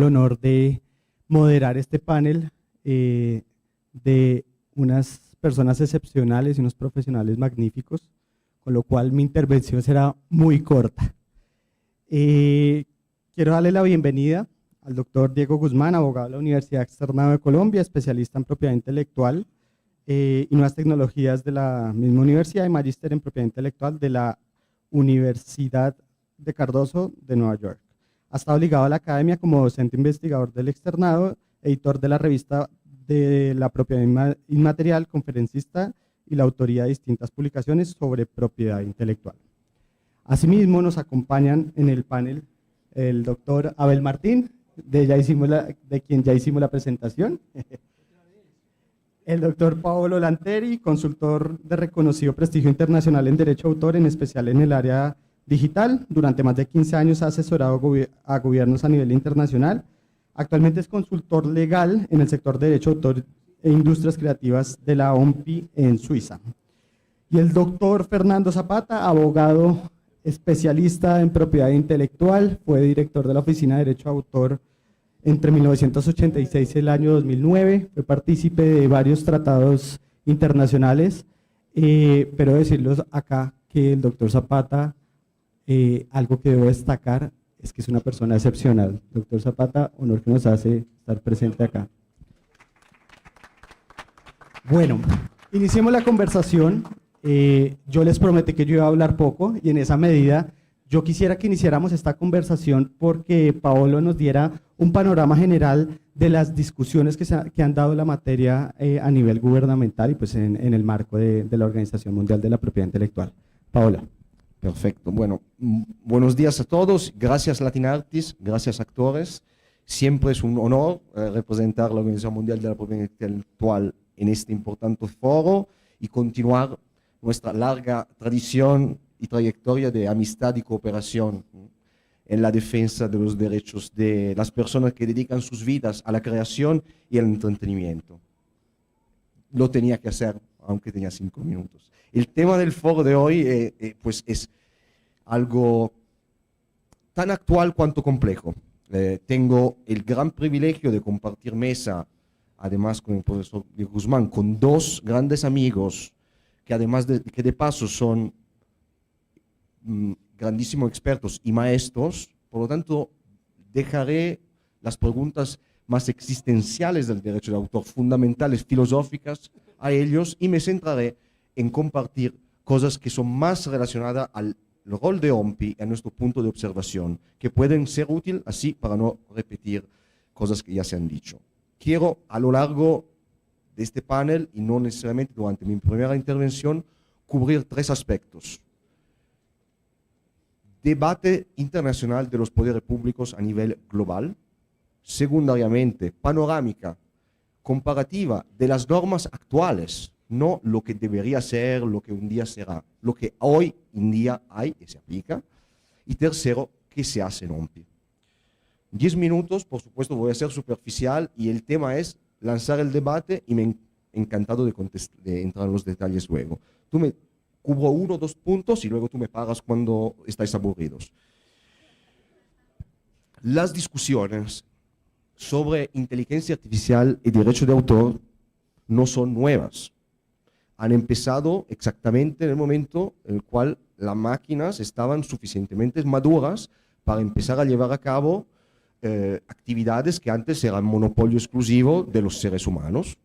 el honor de moderar este panel de unas personas excepcionales y unos profesionales magníficos, con lo cual mi intervención será muy corta. Quiero darle la bienvenida al doctor Diego Guzmán, abogado de la Universidad Externado de Colombia, especialista en propiedad intelectual y nuevas tecnologías de la misma universidad y magíster en propiedad intelectual de la Universidad de Cardozo de Nueva York. Ha estado ligado a la academia como docente investigador del externado, editor de la revista de la propiedad inmaterial, conferencista y la autoría de distintas publicaciones sobre propiedad intelectual. Asimismo, nos acompañan en el panel el doctor Abel Martín, de quien ya hicimos la presentación, el doctor Paolo Lanteri, consultor de reconocido prestigio internacional en Derecho de Autor, en especial en el área digital. Durante más de 15 años ha asesorado a gobiernos a nivel internacional. Actualmente es consultor legal en el sector de Derecho de Autor e Industrias Creativas de la OMPI en Suiza. Y el doctor Fernando Zapata, abogado especialista en propiedad intelectual, fue director de la Oficina de Derecho de Autor entre 1986 y el año 2009, fue partícipe de varios tratados internacionales, pero decirles acá que el doctor Zapata, algo que debo destacar es que es una persona excepcional. Doctor Zapata, honor que nos hace estar presente acá. Bueno, iniciemos la conversación. Yo les prometí que yo iba a hablar poco y en esa medida yo quisiera que iniciáramos esta conversación porque Paolo nos diera un panorama general de las discusiones que han dado la materia a nivel gubernamental y pues en el marco de la Organización Mundial de la Propiedad Intelectual. Paola. Perfecto. Bueno, buenos días a todos. Gracias Latinartis, gracias actores. Siempre es un honor representar la Organización Mundial de la Propiedad Intelectual en este importante foro y continuar nuestra larga tradición y trayectoria de amistad y cooperación en la defensa de los derechos de las personas que dedican sus vidas a la creación y al entretenimiento. Lo tenía que hacer, aunque tenía 5 minutos. El tema del foro de hoy pues es algo tan actual cuanto complejo. Tengo el gran privilegio de compartir mesa, además con el profesor Guzmán, con 2 grandes amigos que además que de paso son grandísimos expertos y maestros. Por lo tanto, dejaré las preguntas más existenciales del derecho de autor, fundamentales, filosóficas, a ellos y me centraré en compartir cosas que son más relacionadas al rol de OMPI y a nuestro punto de observación, que pueden ser útiles así para no repetir cosas que ya se han dicho. Quiero a lo largo de este panel y no necesariamente durante mi primera intervención cubrir 3 aspectos. Debate internacional de los poderes públicos a nivel global. Secundariamente, panorámica comparativa de las normas actuales, no lo que debería ser, lo que un día será, lo que hoy en día hay y se aplica. Y tercero, ¿qué se hace en OMPI? 10 minutos, por supuesto, voy a ser superficial y el tema es lanzar el debate y me he encantado de entrar en los detalles luego. Tú me cubro 1 o 2 puntos y luego tú me paras cuando estáis aburridos. Las discusiones sobre inteligencia artificial y derecho de autor no son nuevas. Han empezado exactamente en el momento en el cual las máquinas estaban suficientemente maduras para empezar a llevar a cabo actividades que antes eran monopolio exclusivo de los seres humanos.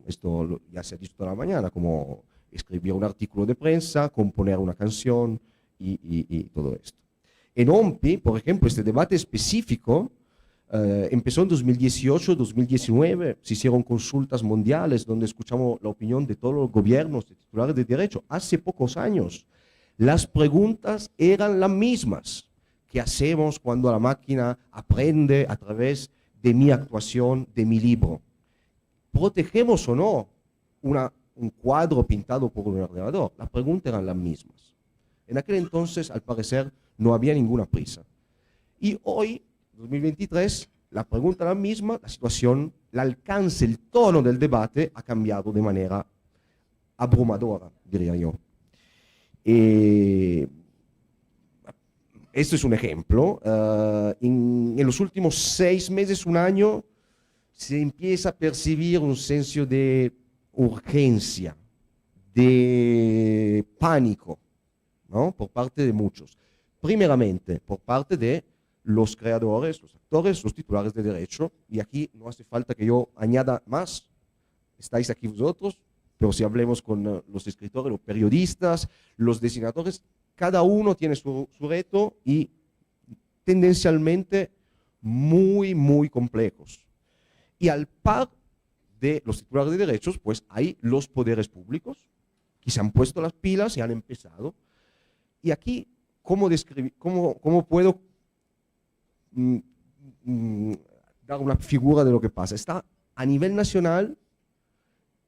Esto ya se ha dicho toda la mañana, como escribir un artículo de prensa, componer una canción y todo esto. En OMPI, por ejemplo, este debate específico empezó en 2018-2019, se hicieron consultas mundiales donde escuchamos la opinión de todos los gobiernos, de titulares de derecho. Hace pocos años, las preguntas eran las mismas. ¿Qué hacemos cuando la máquina aprende a través de mi actuación, de mi libro? ¿Protegemos o no un cuadro pintado por un ordenador? Las preguntas eran las mismas. En aquel entonces, al parecer, no había ninguna prisa. Y hoy, 2023, la pregunta es la misma, la situación, el alcance, el tono del debate ha cambiado de manera abrumadora, diría yo. esto es un ejemplo. En los últimos 6 meses, un año, se empieza a percibir un senso de urgencia, de pánico, ¿no? Por parte de muchos. Primeramente, por parte de los creadores, los actores, los titulares de derecho, y aquí no hace falta que yo añada más, estáis aquí vosotros, pero si hablemos con los escritores, los periodistas, los diseñadores, cada uno tiene su reto y tendencialmente muy, muy complejos. Y al par de los titulares de derechos, pues hay los poderes públicos que se han puesto las pilas y han empezado. Y aquí, ¿cómo puedo dar una figura de lo que pasa? Está a nivel nacional,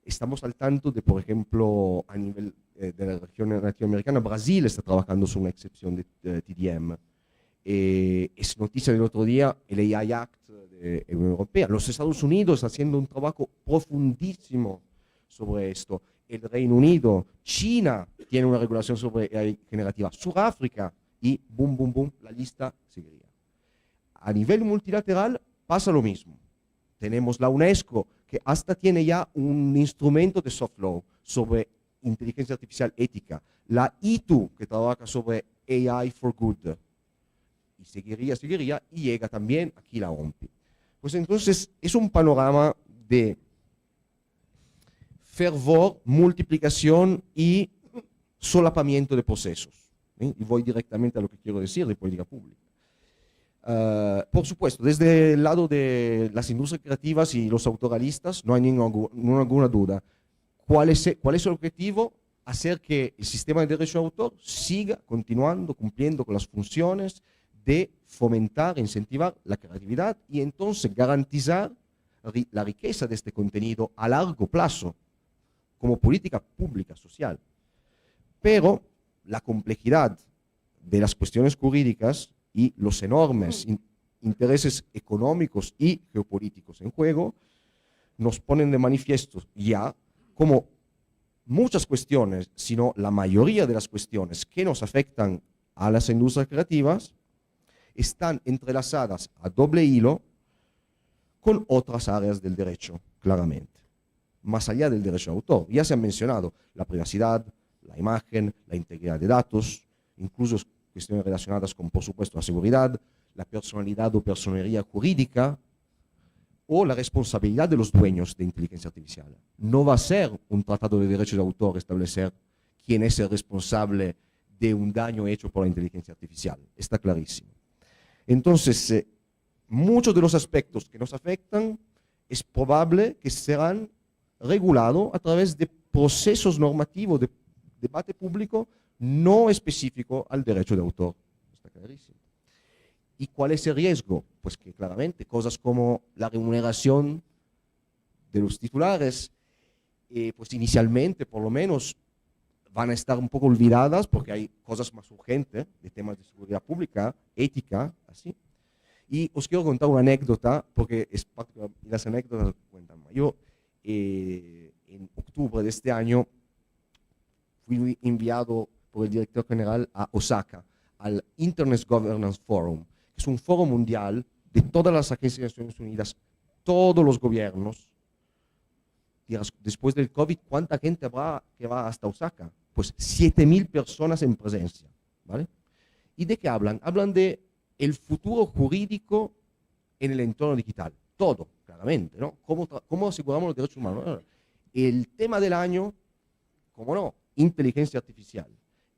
estamos al tanto de, por ejemplo, a nivel de la región latinoamericana, Brasil está trabajando sobre una excepción de TDM. Es noticia del otro día el AI Act de Unión Europea. Los Estados Unidos haciendo un trabajo profundísimo sobre esto. El Reino Unido, China tiene una regulación sobre AI generativa, Sudáfrica y boom, boom, boom, la lista seguiría. A nivel multilateral pasa lo mismo. Tenemos la UNESCO, que hasta tiene ya un instrumento de soft law sobre inteligencia artificial ética. La ITU, que trabaja sobre AI for Good. Y seguiría, y llega también aquí la OMPI. Pues entonces es un panorama de fervor, multiplicación y solapamiento de procesos. Y voy directamente a lo que quiero decir de política pública. Por supuesto, desde el lado de las industrias creativas y los autoralistas, no hay ninguna duda. ¿Cuál es el objetivo? Hacer que el sistema de derecho de autor siga continuando, cumpliendo con las funciones de fomentar, incentivar la creatividad y entonces garantizar la riqueza de este contenido a largo plazo como política pública social. Pero la complejidad de las cuestiones jurídicas y los enormes intereses económicos y geopolíticos en juego nos ponen de manifiesto ya como muchas cuestiones, sino la mayoría de las cuestiones que nos afectan a las industrias creativas están entrelazadas a doble hilo con otras áreas del derecho, claramente. Más allá del derecho de autor, ya se han mencionado la privacidad, la imagen, la integridad de datos, incluso cuestiones relacionadas con, por supuesto, la seguridad, la personalidad o personería jurídica, o la responsabilidad de los dueños de inteligencia artificial. No va a ser un tratado de derecho de autor establecer quién es el responsable de un daño hecho por la inteligencia artificial. Está clarísimo. Entonces, muchos de los aspectos que nos afectan es probable que serán regulados a través de procesos normativos de debate público no específico al derecho de autor. Está clarísimo. ¿Y cuál es el riesgo? Pues que claramente cosas como la remuneración de los titulares, pues inicialmente por lo menos van a estar un poco olvidadas porque hay cosas más urgentes de temas de seguridad pública, ética, así. Y os quiero contar una anécdota, porque es parte de las anécdotas que cuentan más. Yo en octubre de este año fui enviado por el director general a Osaka, al Internet Governance Forum, que es un foro mundial de todas las agencias de Naciones Unidas, todos los gobiernos. Después del COVID, ¿cuánta gente habrá que va hasta Osaka? Pues 7.000 personas en presencia, ¿vale? ¿Y de qué hablan? Hablan de el futuro jurídico en el entorno digital. Todo, claramente, ¿no? ¿Cómo aseguramos los derechos humanos? El tema del año, ¿cómo no? Inteligencia artificial.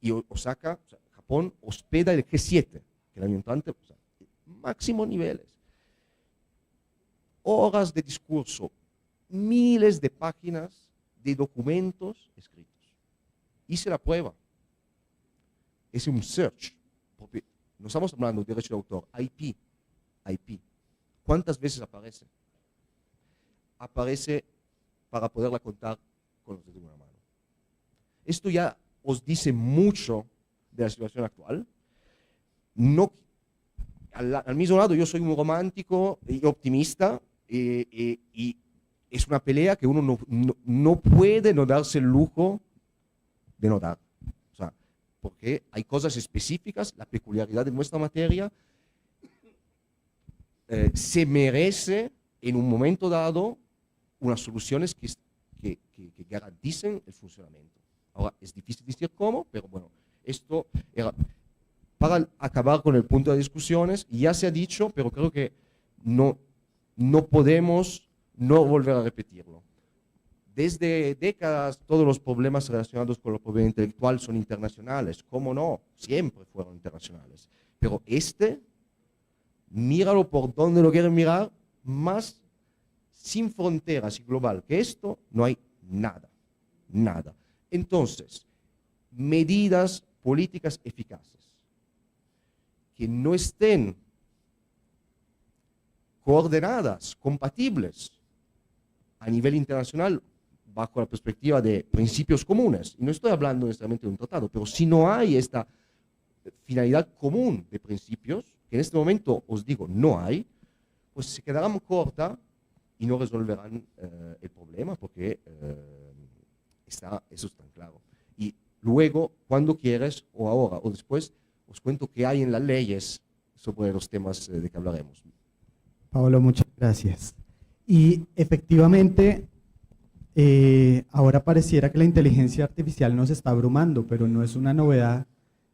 Y Osaka, o sea, Japón, hospeda el G7, que el año entrante, o sea, máximo niveles. Horas de discurso, miles de páginas de documentos escritos. Hice la prueba. Es un search. Porque no estamos hablando de derecho de autor. IP. ¿Cuántas veces aparece? Aparece para poderla contar con los dedos de una mano. Esto ya os dice mucho de la situación actual. No, al mismo lado, yo soy un romántico y optimista y es una pelea que uno no puede no darse el lujo de no dar. O sea, porque hay cosas específicas, la peculiaridad de nuestra materia se merece en un momento dado unas soluciones que garanticen el funcionamiento. Ahora, es difícil decir cómo, pero bueno, esto era para acabar con el punto de discusiones. Ya se ha dicho, pero creo que no podemos no volver a repetirlo. Desde décadas todos los problemas relacionados con la propiedad intelectual son internacionales. ¿Cómo no? Siempre fueron internacionales. Pero míralo por donde lo quieren mirar, más sin fronteras y global que esto, no hay nada. Nada. Entonces, medidas políticas eficaces que no estén coordenadas, compatibles a nivel internacional bajo la perspectiva de principios comunes. Y no estoy hablando necesariamente de un tratado, pero si no hay esta finalidad común de principios, que en este momento os digo no hay, pues se quedarán corta y no resolverán el problema, porque eso está claro. Y luego, cuando quieres, o ahora o después, os cuento qué hay en las leyes sobre los temas de que hablaremos. Pablo, muchas gracias. Y efectivamente, ahora pareciera que la inteligencia artificial nos está abrumando, pero no es una novedad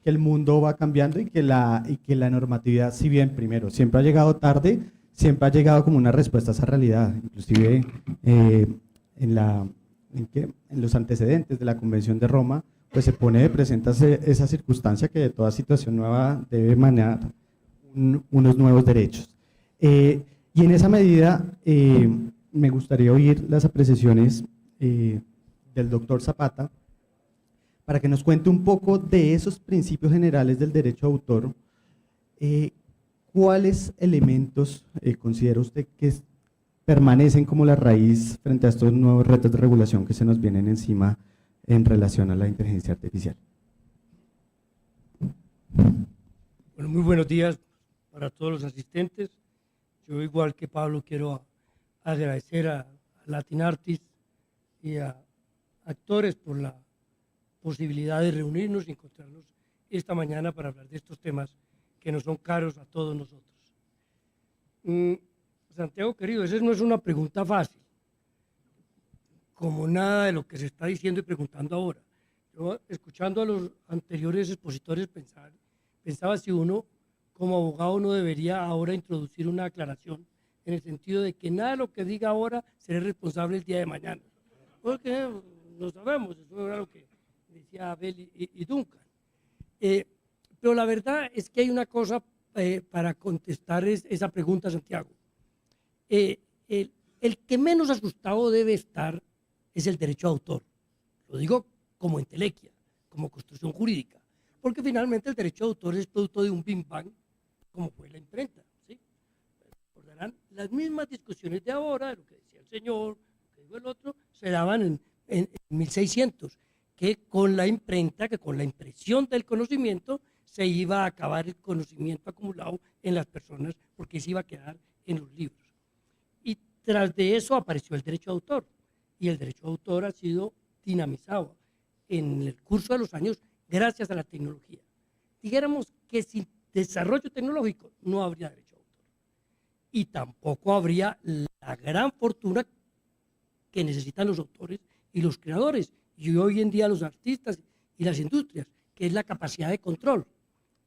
que el mundo va cambiando y que la normatividad, si bien primero siempre ha llegado tarde, siempre ha llegado como una respuesta a esa realidad. Inclusive en los antecedentes de la Convención de Roma, pues se pone de presente esa circunstancia que de toda situación nueva debe emanar unos nuevos derechos. Y en esa medida me gustaría oír las apreciaciones del doctor Zapata para que nos cuente un poco de esos principios generales del derecho de autor. ¿Cuáles elementos considera usted que permanecen como la raíz frente a estos nuevos retos de regulación que se nos vienen encima en relación a la inteligencia artificial? Bueno, muy buenos días para todos los asistentes. Yo, igual que Pablo, quiero agradecer a Latin Artists y a actores por la posibilidad de reunirnos y encontrarnos esta mañana para hablar de estos temas que nos son caros a todos nosotros. Santiago, querido, esa no es una pregunta fácil, como nada de lo que se está diciendo y preguntando ahora. Yo, escuchando a los anteriores expositores, pensaba si uno, como abogado, no debería ahora introducir una aclaración en el sentido de que nada de lo que diga ahora seré responsable el día de mañana. Porque no sabemos, eso era lo que decía Abel y Duncan. Pero la verdad es que hay una cosa para contestar esa pregunta, Santiago. El que menos asustado debe estar es el derecho de autor. Lo digo como entelequia, como construcción jurídica, porque finalmente el derecho de autor es producto de un bim bang, como fue la imprenta. ¿Sí? Recordarán, las mismas discusiones de ahora, de lo que decía el señor, lo que dijo el otro, se daban en 1600, que con la imprenta, que con la impresión del conocimiento, se iba a acabar el conocimiento acumulado en las personas, porque se iba a quedar en los libros. Y tras de eso apareció el derecho de autor, y el derecho de autor ha sido dinamizado en el curso de los años gracias a la tecnología. Dijéramos que sin desarrollo tecnológico no habría derecho de autor, y tampoco habría la gran fortuna que necesitan los autores y los creadores, y hoy en día los artistas y las industrias, que es la capacidad de control.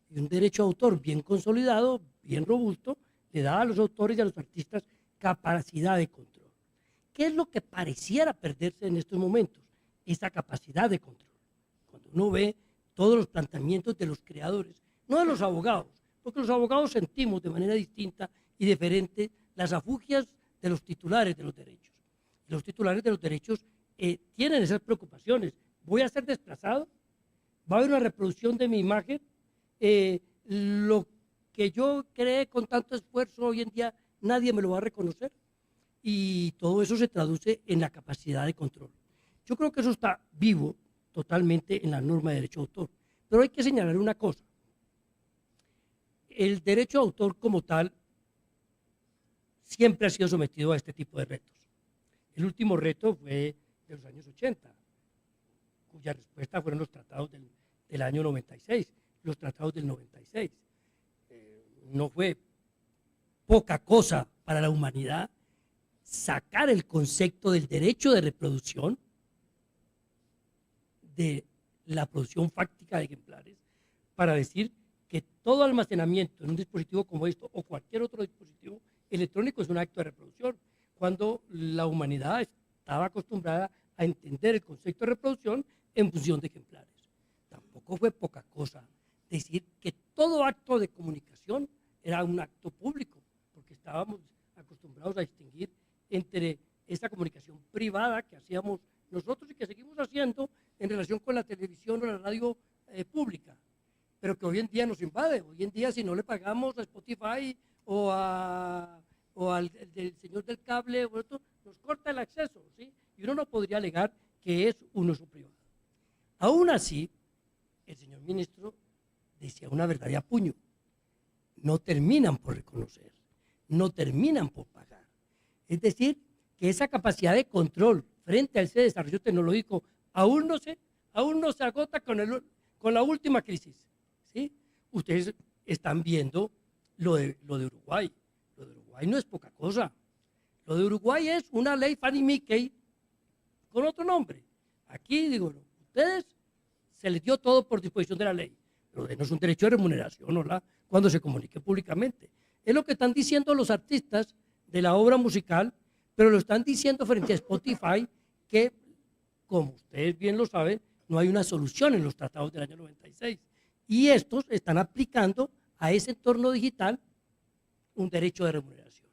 Y un derecho de autor bien consolidado, bien robusto, le da a los autores y a los artistas capacidad de control. ¿Qué es lo que pareciera perderse en estos momentos? Esa capacidad de control. Cuando uno ve todos los planteamientos de los creadores, no de los abogados, porque los abogados sentimos de manera distinta y diferente las afugias de los titulares de los derechos. Y los titulares de los derechos tienen esas preocupaciones. ¿Voy a ser desplazado? ¿Va a haber una reproducción de mi imagen? Lo que yo creé con tanto esfuerzo hoy en día, nadie me lo va a reconocer. Y todo eso se traduce en la capacidad de control. Yo creo que eso está vivo totalmente en la norma de derecho de autor. Pero hay que señalar una cosa. El derecho de autor como tal siempre ha sido sometido a este tipo de retos. El último reto fue de los años 80, cuya respuesta fueron los tratados del del año 96, los tratados del 96. No fue poca cosa para la humanidad sacar el concepto del derecho de reproducción de la producción fáctica de ejemplares para decir que todo almacenamiento en un dispositivo como esto o cualquier otro dispositivo electrónico es un acto de reproducción, cuando la humanidad estaba acostumbrada a entender el concepto de reproducción en función de ejemplares. Tampoco fue poca cosa decir que todo acto de comunicación era un acto público, porque estábamos acostumbrados a distinguir entre esa comunicación privada que hacíamos nosotros y que seguimos haciendo en relación con la televisión o la radio pública, pero que hoy en día nos invade. Hoy en día, si no le pagamos a Spotify o al del señor del cable, nos corta el acceso, ¿sí? Y uno no podría alegar que es un uso privado. Aún así, el señor ministro decía una verdad de a puño: no terminan por reconocer, no terminan por pagar. Es decir, que esa capacidad de control frente a ese desarrollo tecnológico aún no se agota con la última crisis, ¿sí? Ustedes están viendo lo de Uruguay. Lo de Uruguay no es poca cosa. Lo de Uruguay es una ley Fannie Mickey con otro nombre. Aquí, digo, ustedes se les dio todo por disposición de la ley, pero denos un derecho de remuneración, ¿no? Cuando se comunique públicamente. Es lo que están diciendo los artistas de la obra musical, pero lo están diciendo frente a Spotify, que, como ustedes bien lo saben, no hay una solución en los tratados del año 96. Y estos están aplicando a ese entorno digital un derecho de remuneración.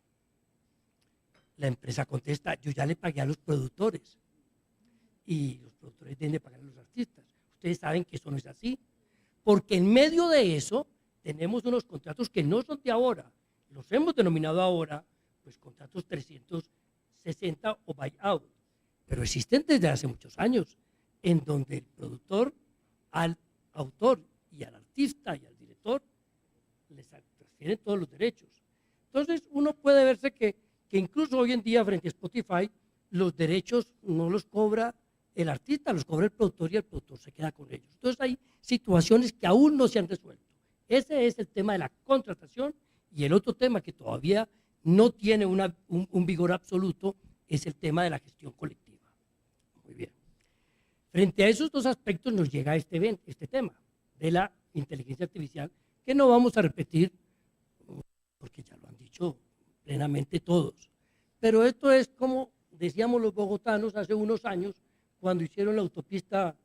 La empresa contesta: yo ya le pagué a los productores y los productores deben de pagar a los artistas. Ustedes saben que eso no es así, porque en medio de eso tenemos unos contratos que no son de ahora, los hemos denominado ahora pues contratos 360 o buyout, pero existen desde hace muchos años, en donde el productor al autor y al artista y al director les transfieren todos los derechos. Entonces uno puede verse que incluso hoy en día frente a Spotify los derechos no los cobra el artista, los cobra el productor y el productor se queda con ellos. Entonces hay situaciones que aún no se han resuelto. Ese es el tema de la contratación, y el otro tema que todavía no tiene un vigor absoluto es el tema de la gestión colectiva. Muy bien. Frente a esos dos aspectos nos llega este tema de la inteligencia artificial, que no vamos a repetir porque ya lo han dicho plenamente todos. Pero esto es como decíamos los bogotanos hace unos años cuando hicieron la autopista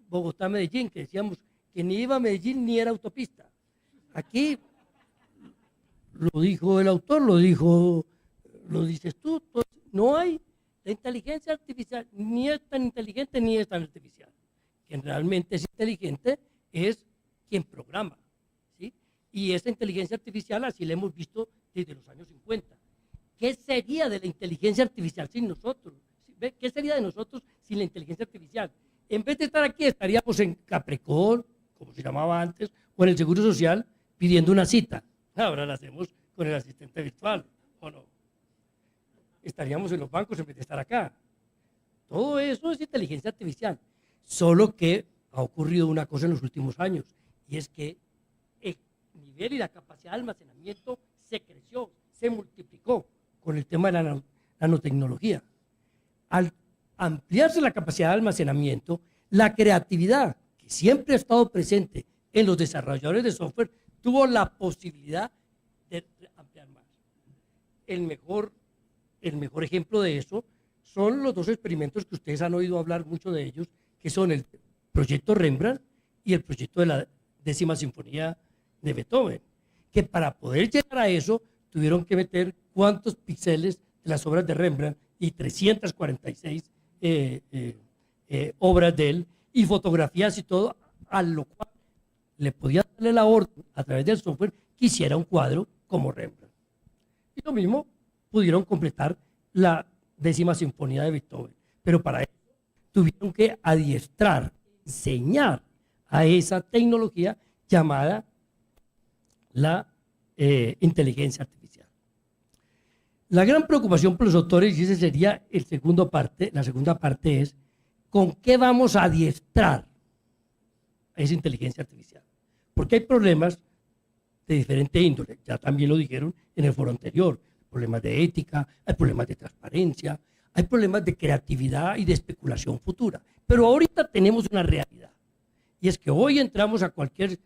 Bogotá-Medellín, que decíamos que ni iba a Medellín ni era autopista. Aquí lo dijo el autor, lo dices tú, no hay. La inteligencia artificial ni es tan inteligente ni es tan artificial. Quien realmente es inteligente es quien programa, ¿sí? Y esa inteligencia artificial así la hemos visto desde los años 50. ¿Qué sería de la inteligencia artificial sin nosotros? ¿Qué sería de nosotros sin la inteligencia artificial? En vez de estar aquí, estaríamos en Caprecol, como se llamaba antes, o en el Seguro Social, pidiendo una cita. Ahora la hacemos con el asistente virtual, ¿o no? Estaríamos en los bancos en vez de estar acá. Todo eso es inteligencia artificial. Solo que ha ocurrido una cosa en los últimos años, y es que el nivel y la capacidad de almacenamiento se creció, se multiplicó con el tema de la nanotecnología. Al ampliarse la capacidad de almacenamiento, la creatividad, que siempre ha estado presente en los desarrolladores de software, tuvo la posibilidad de ampliar más. El mejor ejemplo de eso son los dos experimentos que ustedes han oído hablar mucho de ellos, que son el proyecto Rembrandt y el proyecto de la 10ª Sinfonía de Beethoven, que para poder llegar a eso tuvieron que meter cuántos píxeles de las obras de Rembrandt y 346 obras de él y fotografías y todo, a lo cual le podía darle la orden a través del software que hiciera un cuadro como Rembrandt. Y lo mismo pudieron completar la 10ª Sinfonía de Beethoven, pero para eso tuvieron que adiestrar, enseñar a esa tecnología llamada la inteligencia artificial. La gran preocupación por los autores, y ese sería la segunda parte es, ¿con qué vamos a adiestrar esa inteligencia artificial. Porque hay problemas de diferente índole, ya también lo dijeron en el foro anterior, problemas de ética, hay problemas de transparencia, hay problemas de creatividad y de especulación futura. Pero ahorita tenemos una realidad, y es que hoy entramos a cualquier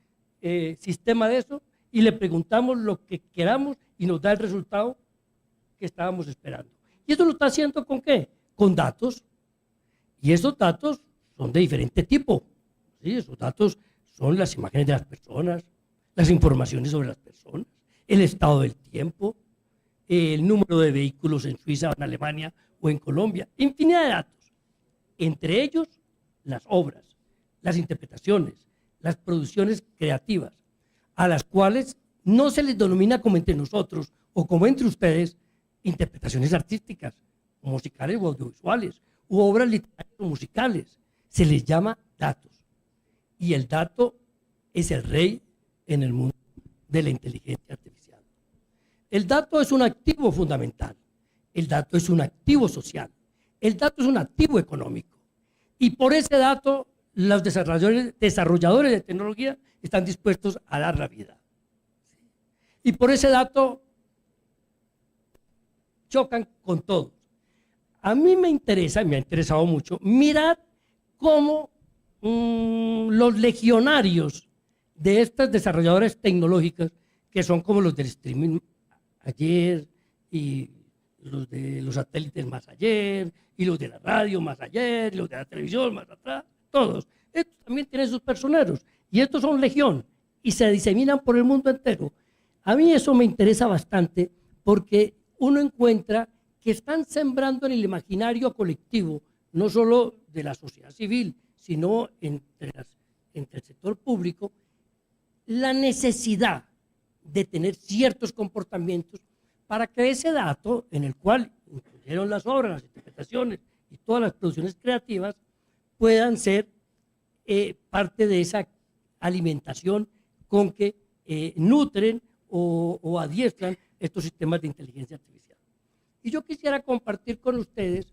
sistema de eso y le preguntamos lo que queramos y nos da el resultado que estábamos esperando. ¿Y eso lo está haciendo con qué? Con datos. Y esos datos son de diferente tipo. ¿Sí? Esos datos son las imágenes de las personas, las informaciones sobre las personas, el estado del tiempo, el número de vehículos en Suiza, en Alemania o en Colombia, infinidad de datos. Entre ellos, las obras, las interpretaciones, las producciones creativas, a las cuales no se les denomina como entre nosotros o como entre ustedes interpretaciones artísticas, musicales o audiovisuales, u obras literarias o musicales. Se les llama datos. Y el dato es el rey en el mundo de la inteligencia artificial. El dato es un activo fundamental. El dato es un activo social. El dato es un activo económico. Y por ese dato, los desarrolladores de tecnología están dispuestos a dar la vida. Y por ese dato chocan con todos. A mí me interesa, me ha interesado mucho, mirar cómo los legionarios de estas desarrolladoras tecnológicas, que son como los del streaming ayer, y los de los satélites más ayer, y los de la radio más ayer, y los de la televisión más atrás, todos. Estos también tienen sus personeros, y estos son legión, y se diseminan por el mundo entero. A mí eso me interesa bastante, porque uno encuentra que están sembrando en el imaginario colectivo, no solo de la sociedad civil, sino entre el sector público, la necesidad de tener ciertos comportamientos para que ese dato, en el cual incluyeron las obras, las interpretaciones y todas las producciones creativas, puedan ser parte de esa alimentación con que nutren o adiestran estos sistemas de inteligencia artificial. Y yo quisiera compartir con ustedes,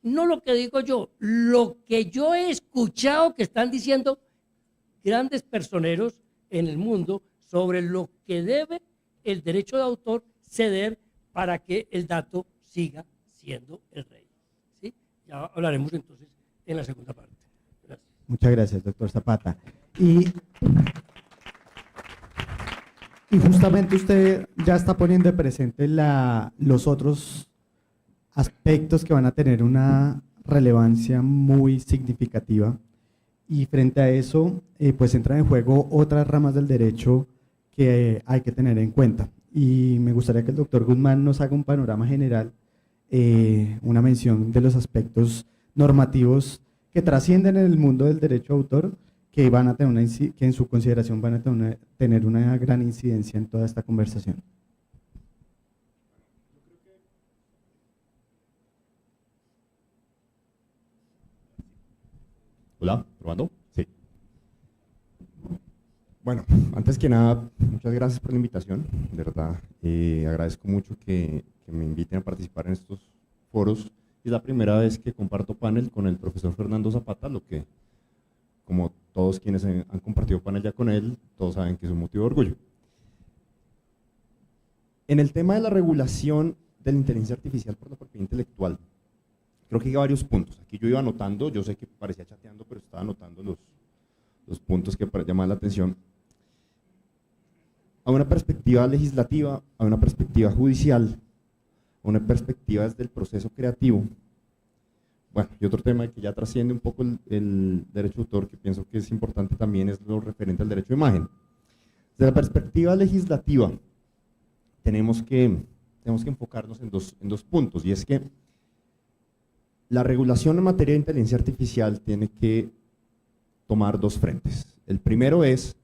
no lo que digo yo, lo que yo he escuchado que están diciendo grandes personeros en el mundo sobre lo que debe el derecho de autor ceder para que el dato siga siendo el rey. ¿Sí? Ya hablaremos entonces en la segunda parte. Gracias. Muchas gracias, doctor Zapata. Y justamente usted ya está poniendo de presente los otros aspectos que van a tener una relevancia muy significativa, y frente a eso pues entran en juego otras ramas del derecho que hay que tener en cuenta, y me gustaría que el doctor Guzmán nos haga un panorama general, una mención de los aspectos normativos que trascienden en el mundo del derecho de autor, que van a tener que en su consideración van a tener una gran incidencia en toda esta conversación. Hola, ¿probando? Sí. Bueno, antes que nada, muchas gracias por la invitación, de verdad. Agradezco mucho que me inviten a participar en estos foros. Es la primera vez que comparto panel con el profesor Fernando Zapata, lo que, como todos quienes han compartido panel ya con él, todos saben que es un motivo de orgullo. En el tema de la regulación de la inteligencia artificial por la propiedad intelectual, creo que hay varios puntos. Aquí yo iba anotando, yo sé que parecía chateando, pero estaba anotando los puntos que llaman la atención. A una perspectiva legislativa, a una perspectiva judicial, a una perspectiva desde el proceso creativo. Bueno, y otro tema que ya trasciende un poco el derecho de autor, que pienso que es importante también, es lo referente al derecho de imagen. Desde la perspectiva legislativa, tenemos que enfocarnos en dos puntos, y es que la regulación en materia de inteligencia artificial tiene que tomar dos frentes. El primero es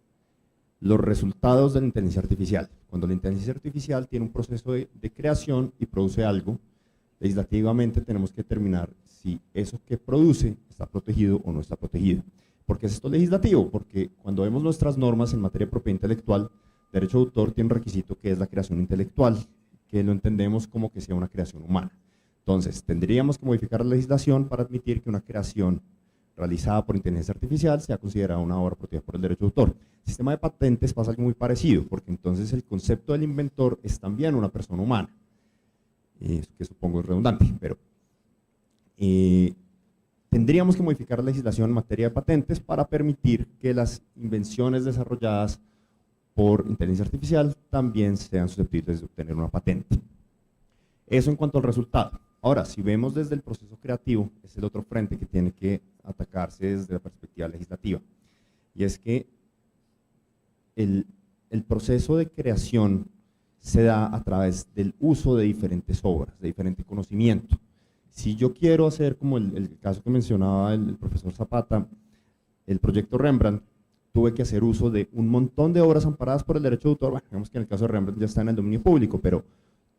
los resultados de la inteligencia artificial. Cuando la inteligencia artificial tiene un proceso de creación y produce algo, legislativamente tenemos que determinar si eso que produce está protegido o no está protegido. ¿Por qué es esto legislativo? Porque cuando vemos nuestras normas en materia de propiedad intelectual, derecho de autor tiene un requisito que es la creación intelectual, que lo entendemos como que sea una creación humana. Entonces, tendríamos que modificar la legislación para admitir que una creación realizada por inteligencia artificial sea considerada una obra protegida por el derecho de autor. El sistema de patentes pasa algo muy parecido, porque entonces el concepto del inventor es también una persona humana, que supongo es redundante, pero tendríamos que modificar la legislación en materia de patentes para permitir que las invenciones desarrolladas por inteligencia artificial también sean susceptibles de obtener una patente. Eso en cuanto al resultado. Ahora, si vemos desde el proceso creativo, es el otro frente que tiene que atacarse desde la perspectiva legislativa. Y es que el proceso de creación se da a través del uso de diferentes obras, de diferente conocimiento. Si yo quiero hacer, como el caso que mencionaba el profesor Zapata, el proyecto Rembrandt, tuve que hacer uso de un montón de obras amparadas por el derecho de autor. Bueno, digamos que en el caso de Rembrandt ya está en el dominio público, pero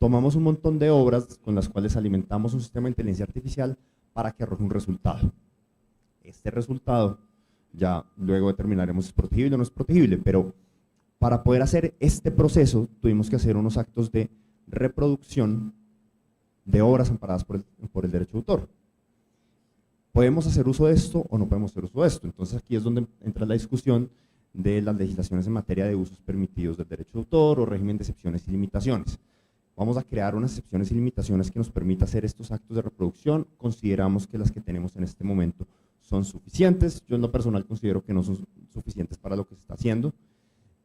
tomamos un montón de obras con las cuales alimentamos un sistema de inteligencia artificial para que arroje un resultado. Este resultado, ya luego determinaremos si es protegible o no es protegible, pero para poder hacer este proceso tuvimos que hacer unos actos de reproducción de obras amparadas por el derecho de autor. ¿Podemos hacer uso de esto o no podemos hacer uso de esto? Entonces aquí es donde entra la discusión de las legislaciones en materia de usos permitidos del derecho de autor o régimen de excepciones y limitaciones. Vamos a crear unas excepciones y limitaciones que nos permita hacer estos actos de reproducción. Consideramos que las que tenemos en este momento son suficientes. Yo en lo personal considero que no son suficientes para lo que se está haciendo.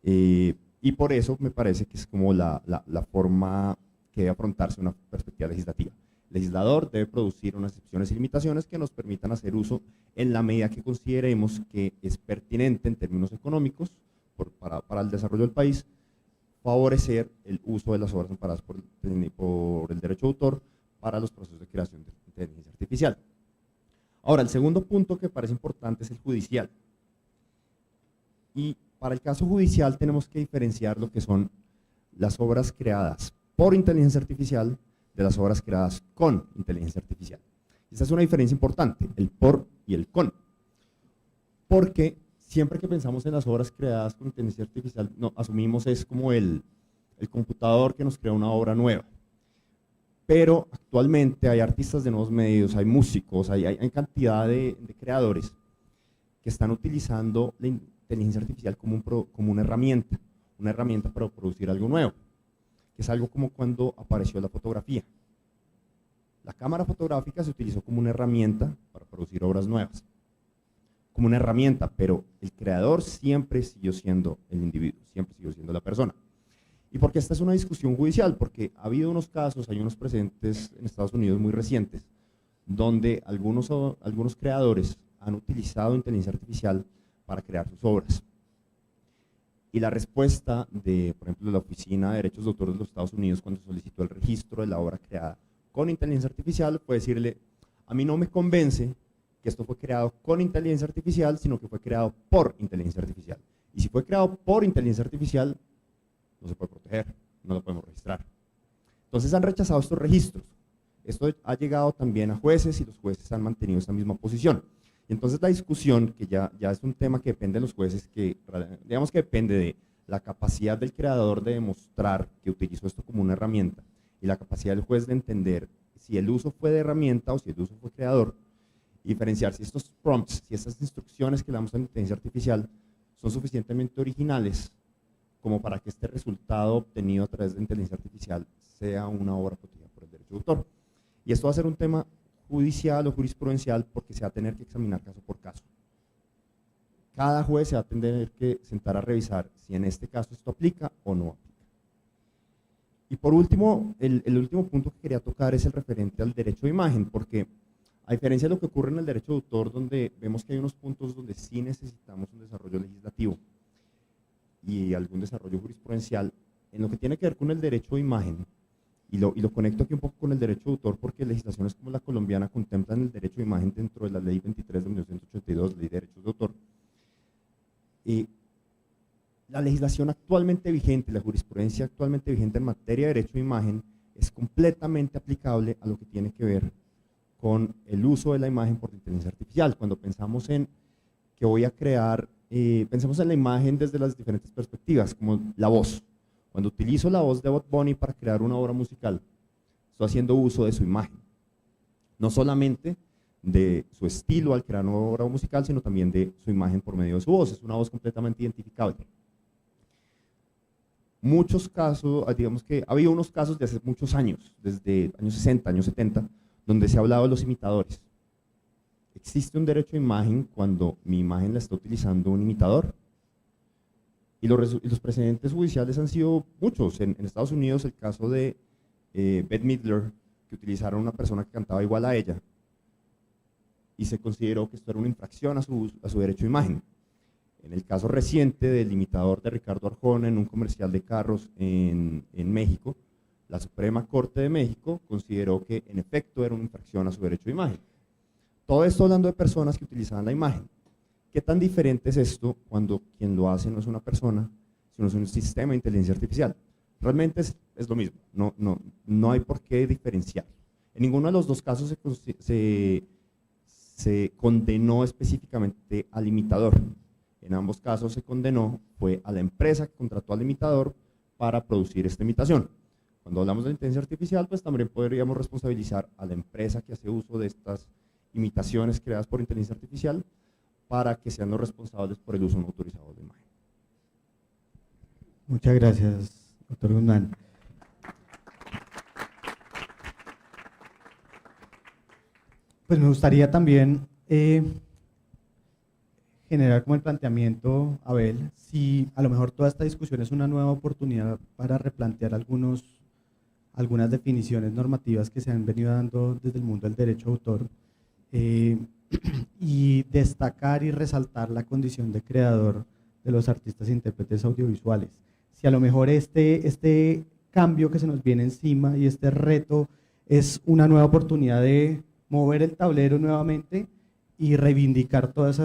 Y por eso me parece que es como la forma que debe afrontarse una perspectiva legislativa. El legislador debe producir unas excepciones y limitaciones que nos permitan hacer uso en la medida que consideremos que es pertinente en términos económicos para el desarrollo del país, favorecer el uso de las obras amparadas por el derecho de autor para los procesos de creación de inteligencia artificial. Ahora, el segundo punto que parece importante es el judicial. Y para el caso judicial tenemos que diferenciar lo que son las obras creadas por inteligencia artificial de las obras creadas con inteligencia artificial. Esta es una diferencia importante, el por y el con. Porque siempre que pensamos en las obras creadas con inteligencia artificial, asumimos es como el computador que nos crea una obra nueva. Pero actualmente hay artistas de nuevos medios, hay músicos, hay cantidad de creadores que están utilizando la inteligencia artificial como una herramienta para producir algo nuevo, que es algo como cuando apareció la fotografía. La cámara fotográfica se utilizó como una herramienta para producir obras nuevas, como una herramienta, pero el creador siempre siguió siendo el individuo, siempre siguió siendo la persona. ¿Y por qué esta es una discusión judicial? Porque ha habido unos casos, hay unos precedentes en Estados Unidos muy recientes, donde algunos creadores han utilizado inteligencia artificial para crear sus obras. Y la respuesta de, por ejemplo, de la Oficina de Derechos de Autor de los Estados Unidos cuando solicitó el registro de la obra creada con inteligencia artificial fue decirle, a mí no me convence que esto fue creado con inteligencia artificial, sino que fue creado por inteligencia artificial. Y si fue creado por inteligencia artificial, no se puede proteger, no lo podemos registrar. Entonces han rechazado estos registros. Esto ha llegado también a jueces y los jueces han mantenido esta misma posición. Y entonces la discusión, que ya es un tema que depende de los jueces, que digamos que depende de la capacidad del creador de demostrar que utilizó esto como una herramienta y la capacidad del juez de entender si el uso fue de herramienta o si el uso fue creador, y diferenciar si estos prompts, si estas instrucciones que le damos a la inteligencia artificial son suficientemente originales como para que este resultado obtenido a través de la inteligencia artificial sea una obra protegida por el derecho de autor. Y esto va a ser un tema judicial o jurisprudencial porque se va a tener que examinar caso por caso. Cada juez se va a tener que sentar a revisar si en este caso esto aplica o no aplica. Y por último, el último punto que quería tocar es el referente al derecho de imagen, porque a diferencia de lo que ocurre en el derecho de autor, donde vemos que hay unos puntos donde sí necesitamos un desarrollo legislativo y algún desarrollo jurisprudencial, en lo que tiene que ver con el derecho de imagen, y lo conecto aquí un poco con el derecho de autor, porque legislaciones como la colombiana contemplan el derecho de imagen dentro de la ley 23 de 1982, ley de derechos de autor. La legislación actualmente vigente, la jurisprudencia actualmente vigente en materia de derecho de imagen es completamente aplicable a lo que tiene que ver con el uso de la imagen por inteligencia artificial. Cuando pensamos en que voy a crear, pensemos en la imagen desde las diferentes perspectivas, como la voz. Cuando utilizo la voz de Bad Bunny para crear una obra musical, estoy haciendo uso de su imagen. No solamente de su estilo al crear una obra musical, sino también de su imagen por medio de su voz. Es una voz completamente identificable. Muchos casos, digamos que ha habido unos casos de hace muchos años, desde años 60, años 70, donde se ha hablado de los imitadores. Existe un derecho a imagen cuando mi imagen la está utilizando un imitador. Y los precedentes judiciales han sido muchos. En Estados Unidos, el caso de Bette Midler, que utilizaron una persona que cantaba igual a ella, y se consideró que esto era una infracción a su derecho a imagen. En el caso reciente del imitador de Ricardo Arjona en un comercial de carros en México, la Suprema Corte de México consideró que en efecto era una infracción a su derecho de imagen. Todo esto hablando de personas que utilizaban la imagen. ¿Qué tan diferente es esto cuando quien lo hace no es una persona, sino es un sistema de inteligencia artificial? Realmente es lo mismo, no hay por qué diferenciar. En ninguno de los dos casos se condenó específicamente al imitador. En ambos casos se condenó fue a la empresa que contrató al imitador para producir esta imitación. Cuando hablamos de inteligencia artificial, pues también podríamos responsabilizar a la empresa que hace uso de estas imitaciones creadas por inteligencia artificial para que sean los responsables por el uso no autorizado de la imagen. Muchas gracias, doctor Guzmán. Pues me gustaría también generar como el planteamiento, Abel, si a lo mejor toda esta discusión es una nueva oportunidad para replantear algunas definiciones normativas que se han venido dando desde el mundo del derecho de autor y destacar y resaltar la condición de creador de los artistas e intérpretes audiovisuales. Si a lo mejor este cambio que se nos viene encima y este reto es una nueva oportunidad de mover el tablero nuevamente y reivindicar todas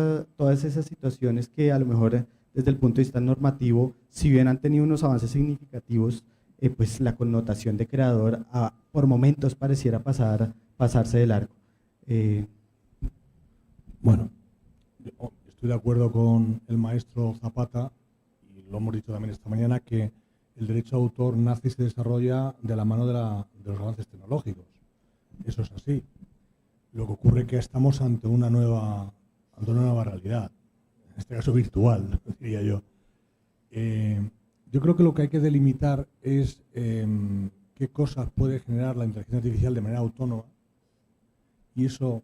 esas situaciones que a lo mejor desde el punto de vista normativo, si bien han tenido unos avances significativos, pues la connotación de creador por momentos pareciera pasarse de largo. Bueno, estoy de acuerdo con el maestro Zapata, y lo hemos dicho también esta mañana, que el derecho de autor nace y se desarrolla de la mano de los avances tecnológicos. Eso es así. Lo que ocurre es que estamos ante una nueva realidad, en este caso virtual, diría yo. Yo creo que lo que hay que delimitar es qué cosas puede generar la inteligencia artificial de manera autónoma, y eso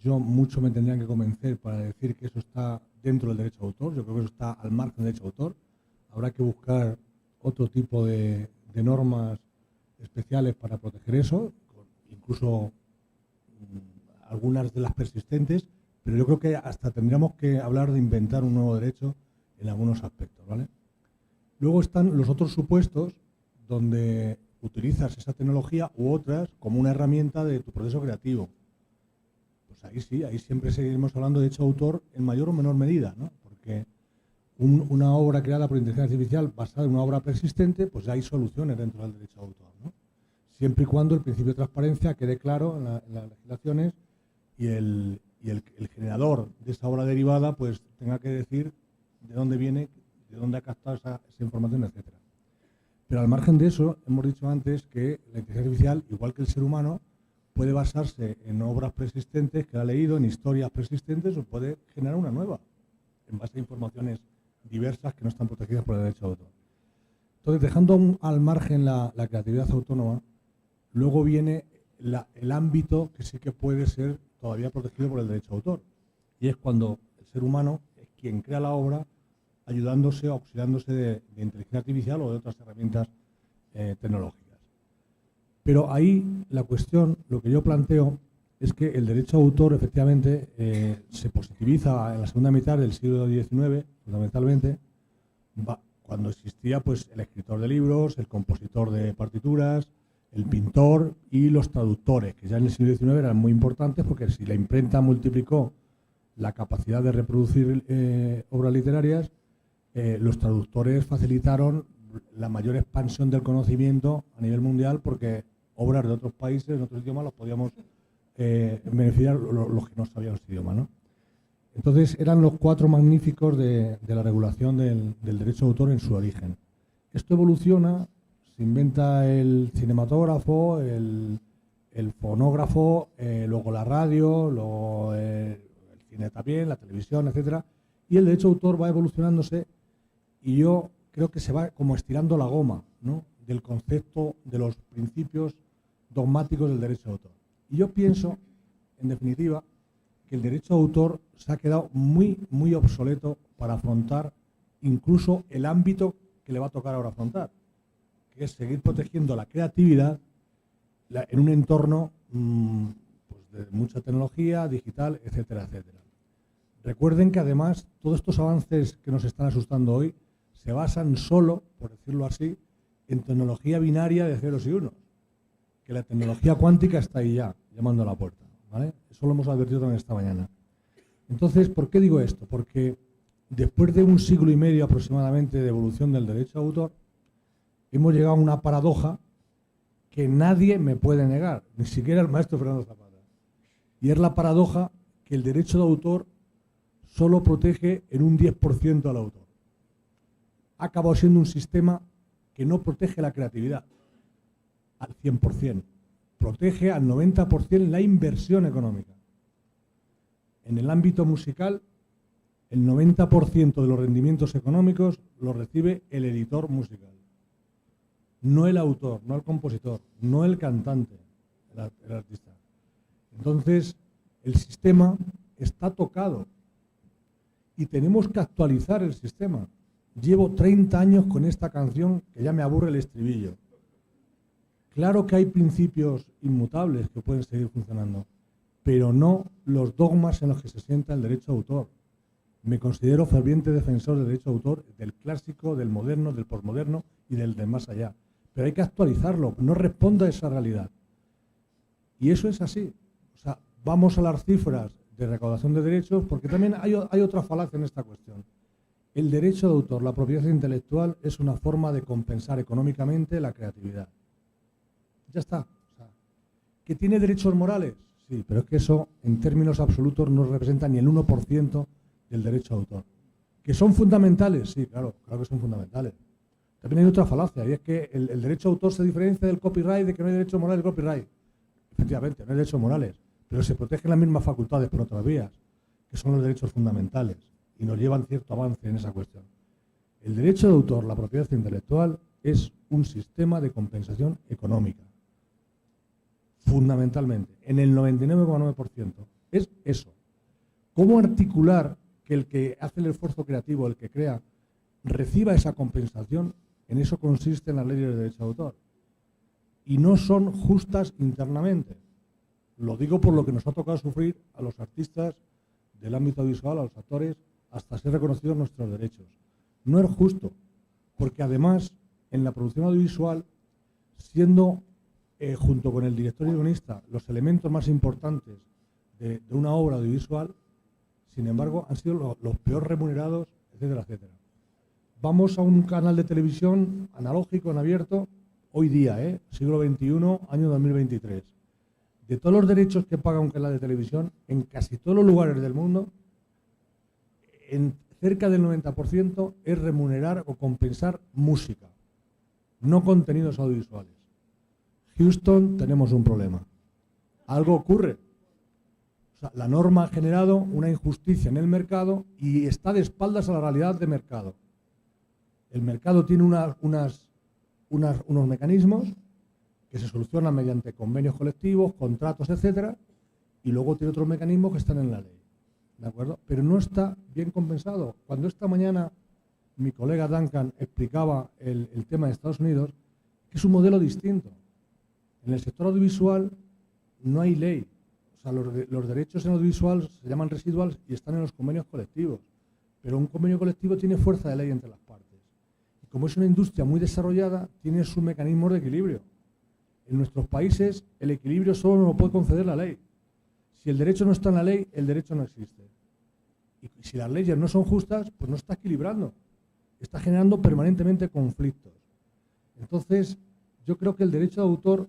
yo mucho me tendrían que convencer para decir que eso está dentro del derecho de autor. Yo creo que eso está al margen del derecho de autor. Habrá que buscar otro tipo de normas especiales para proteger eso, incluso algunas de las persistentes, pero yo creo que hasta tendríamos que hablar de inventar un nuevo derecho en algunos aspectos, ¿vale? Luego están los otros supuestos donde utilizas esa tecnología u otras como una herramienta de tu proceso creativo. Pues ahí sí, ahí siempre seguiremos hablando de derecho de autor en mayor o menor medida, ¿no? Porque una obra creada por inteligencia artificial basada en una obra persistente, pues ya hay soluciones dentro del derecho de autor, ¿no? Siempre y cuando el principio de transparencia quede claro en las legislaciones y el generador de esa obra derivada pues tenga que decir de dónde viene, de dónde ha captado esa información, etcétera. Pero al margen de eso, hemos dicho antes que la inteligencia artificial, igual que el ser humano, puede basarse en obras persistentes que ha leído, en historias persistentes, o puede generar una nueva, en base a informaciones diversas que no están protegidas por el derecho de autor. Entonces, dejando al margen la creatividad autónoma, luego viene el ámbito que sí que puede ser todavía protegido por el derecho de autor, y es cuando el ser humano es quien crea la obra ayudándose o auxiliándose de inteligencia artificial o de otras herramientas tecnológicas. Pero ahí la cuestión, lo que yo planteo, es que el derecho de autor efectivamente se positiviza en la segunda mitad del siglo XIX, fundamentalmente, cuando existía pues el escritor de libros, el compositor de partituras, el pintor y los traductores, que ya en el siglo XIX eran muy importantes, porque si la imprenta multiplicó la capacidad de reproducir obras literarias, los traductores facilitaron la mayor expansión del conocimiento a nivel mundial, porque obras de otros países, en otros idiomas, los podíamos beneficiar los que no sabían ese idioma, ¿no? Entonces eran los cuatro magníficos de la regulación del derecho de autor en su origen. Esto evoluciona, se inventa el cinematógrafo, el fonógrafo, luego la radio, luego el cine también, la televisión, etcétera. Y el derecho de autor va evolucionándose y yo creo que se va como estirando la goma, ¿no?, del concepto, de los principios dogmáticos del derecho de autor. Y yo pienso, en definitiva, que el derecho de autor se ha quedado muy, muy obsoleto para afrontar incluso el ámbito que le va a tocar ahora afrontar, que es seguir protegiendo la creatividad en un entorno pues de mucha tecnología, digital, etcétera, etcétera. Recuerden que además todos estos avances que nos están asustando hoy se basan solo, por decirlo así, en tecnología binaria de ceros y unos, que la tecnología cuántica está ahí ya, llamando a la puerta, ¿vale? Eso lo hemos advertido también esta mañana. Entonces, ¿por qué digo esto? Porque después de 1 siglo y medio aproximadamente de evolución del derecho de autor, hemos llegado a una paradoja que nadie me puede negar, ni siquiera el maestro Fernando Zapata. Y es la paradoja que el derecho de autor solo protege en un 10% al autor. Ha acabado siendo un sistema que no protege la creatividad al 100%. Protege al 90% la inversión económica. En el ámbito musical, el 90% de los rendimientos económicos los recibe el editor musical. No el autor, no el compositor, no el cantante, el artista. Entonces, el sistema está tocado y tenemos que actualizar el sistema. Llevo 30 años con esta canción que ya me aburre el estribillo. Claro que hay principios inmutables que pueden seguir funcionando, pero no los dogmas en los que se sienta el derecho de autor. Me considero ferviente defensor del derecho de autor, del clásico, del moderno, del posmoderno y del de más allá. Pero hay que actualizarlo, no responde a esa realidad. Y eso es así. O sea, vamos a las cifras de recaudación de derechos, porque también hay otra falacia en esta cuestión. El derecho de autor, la propiedad intelectual, es una forma de compensar económicamente la creatividad. Ya está. O sea, ¿que tiene derechos morales? Sí, pero es que eso, en términos absolutos, no representa ni el 1% del derecho de autor. ¿Que son fundamentales? Sí, claro que son fundamentales. También hay otra falacia, y es que el derecho de autor se diferencia del copyright, de que no hay derechos morales del copyright. Efectivamente, no hay derechos morales, pero se protegen las mismas facultades por otras vías, que son los derechos fundamentales, y nos llevan cierto avance en esa cuestión. El derecho de autor, la propiedad intelectual, es un sistema de compensación económica, fundamentalmente, en el 99,9%. Es eso. ¿Cómo articular que el que hace el esfuerzo creativo, el que crea, reciba esa compensación? En eso consiste en las leyes de derecho de autor. Y no son justas internamente. Lo digo por lo que nos ha tocado sufrir a los artistas del ámbito visual, a los actores, hasta ser reconocidos nuestros derechos. No es justo, porque además en la producción audiovisual, siendo junto con el director y guionista los elementos más importantes de una obra audiovisual, sin embargo han sido los peor remunerados, etcétera, etcétera. Vamos a un canal de televisión analógico, en abierto, hoy día, siglo XXI, año 2023. De todos los derechos que paga un canal de televisión, en casi todos los lugares del mundo, en cerca del 90% es remunerar o compensar música, no contenidos audiovisuales. Houston, tenemos un problema. Algo ocurre. O sea, la norma ha generado una injusticia en el mercado y está de espaldas a la realidad de mercado. El mercado tiene unos mecanismos que se solucionan mediante convenios colectivos, contratos, etcétera, y luego tiene otros mecanismos que están en la ley. ¿De acuerdo? Pero no está bien compensado. Cuando esta mañana mi colega Duncan explicaba el tema de Estados Unidos, que es un modelo distinto. En el sector audiovisual no hay ley. O sea, los derechos en audiovisual se llaman residuales y están en los convenios colectivos. Pero un convenio colectivo tiene fuerza de ley entre las partes. Y como es una industria muy desarrollada, tiene sus mecanismos de equilibrio. En nuestros países, el equilibrio solo nos lo puede conceder la ley. Si el derecho no está en la ley, el derecho no existe. Y si las leyes no son justas, pues no está equilibrando. Está generando permanentemente conflictos. Entonces, yo creo que el derecho de autor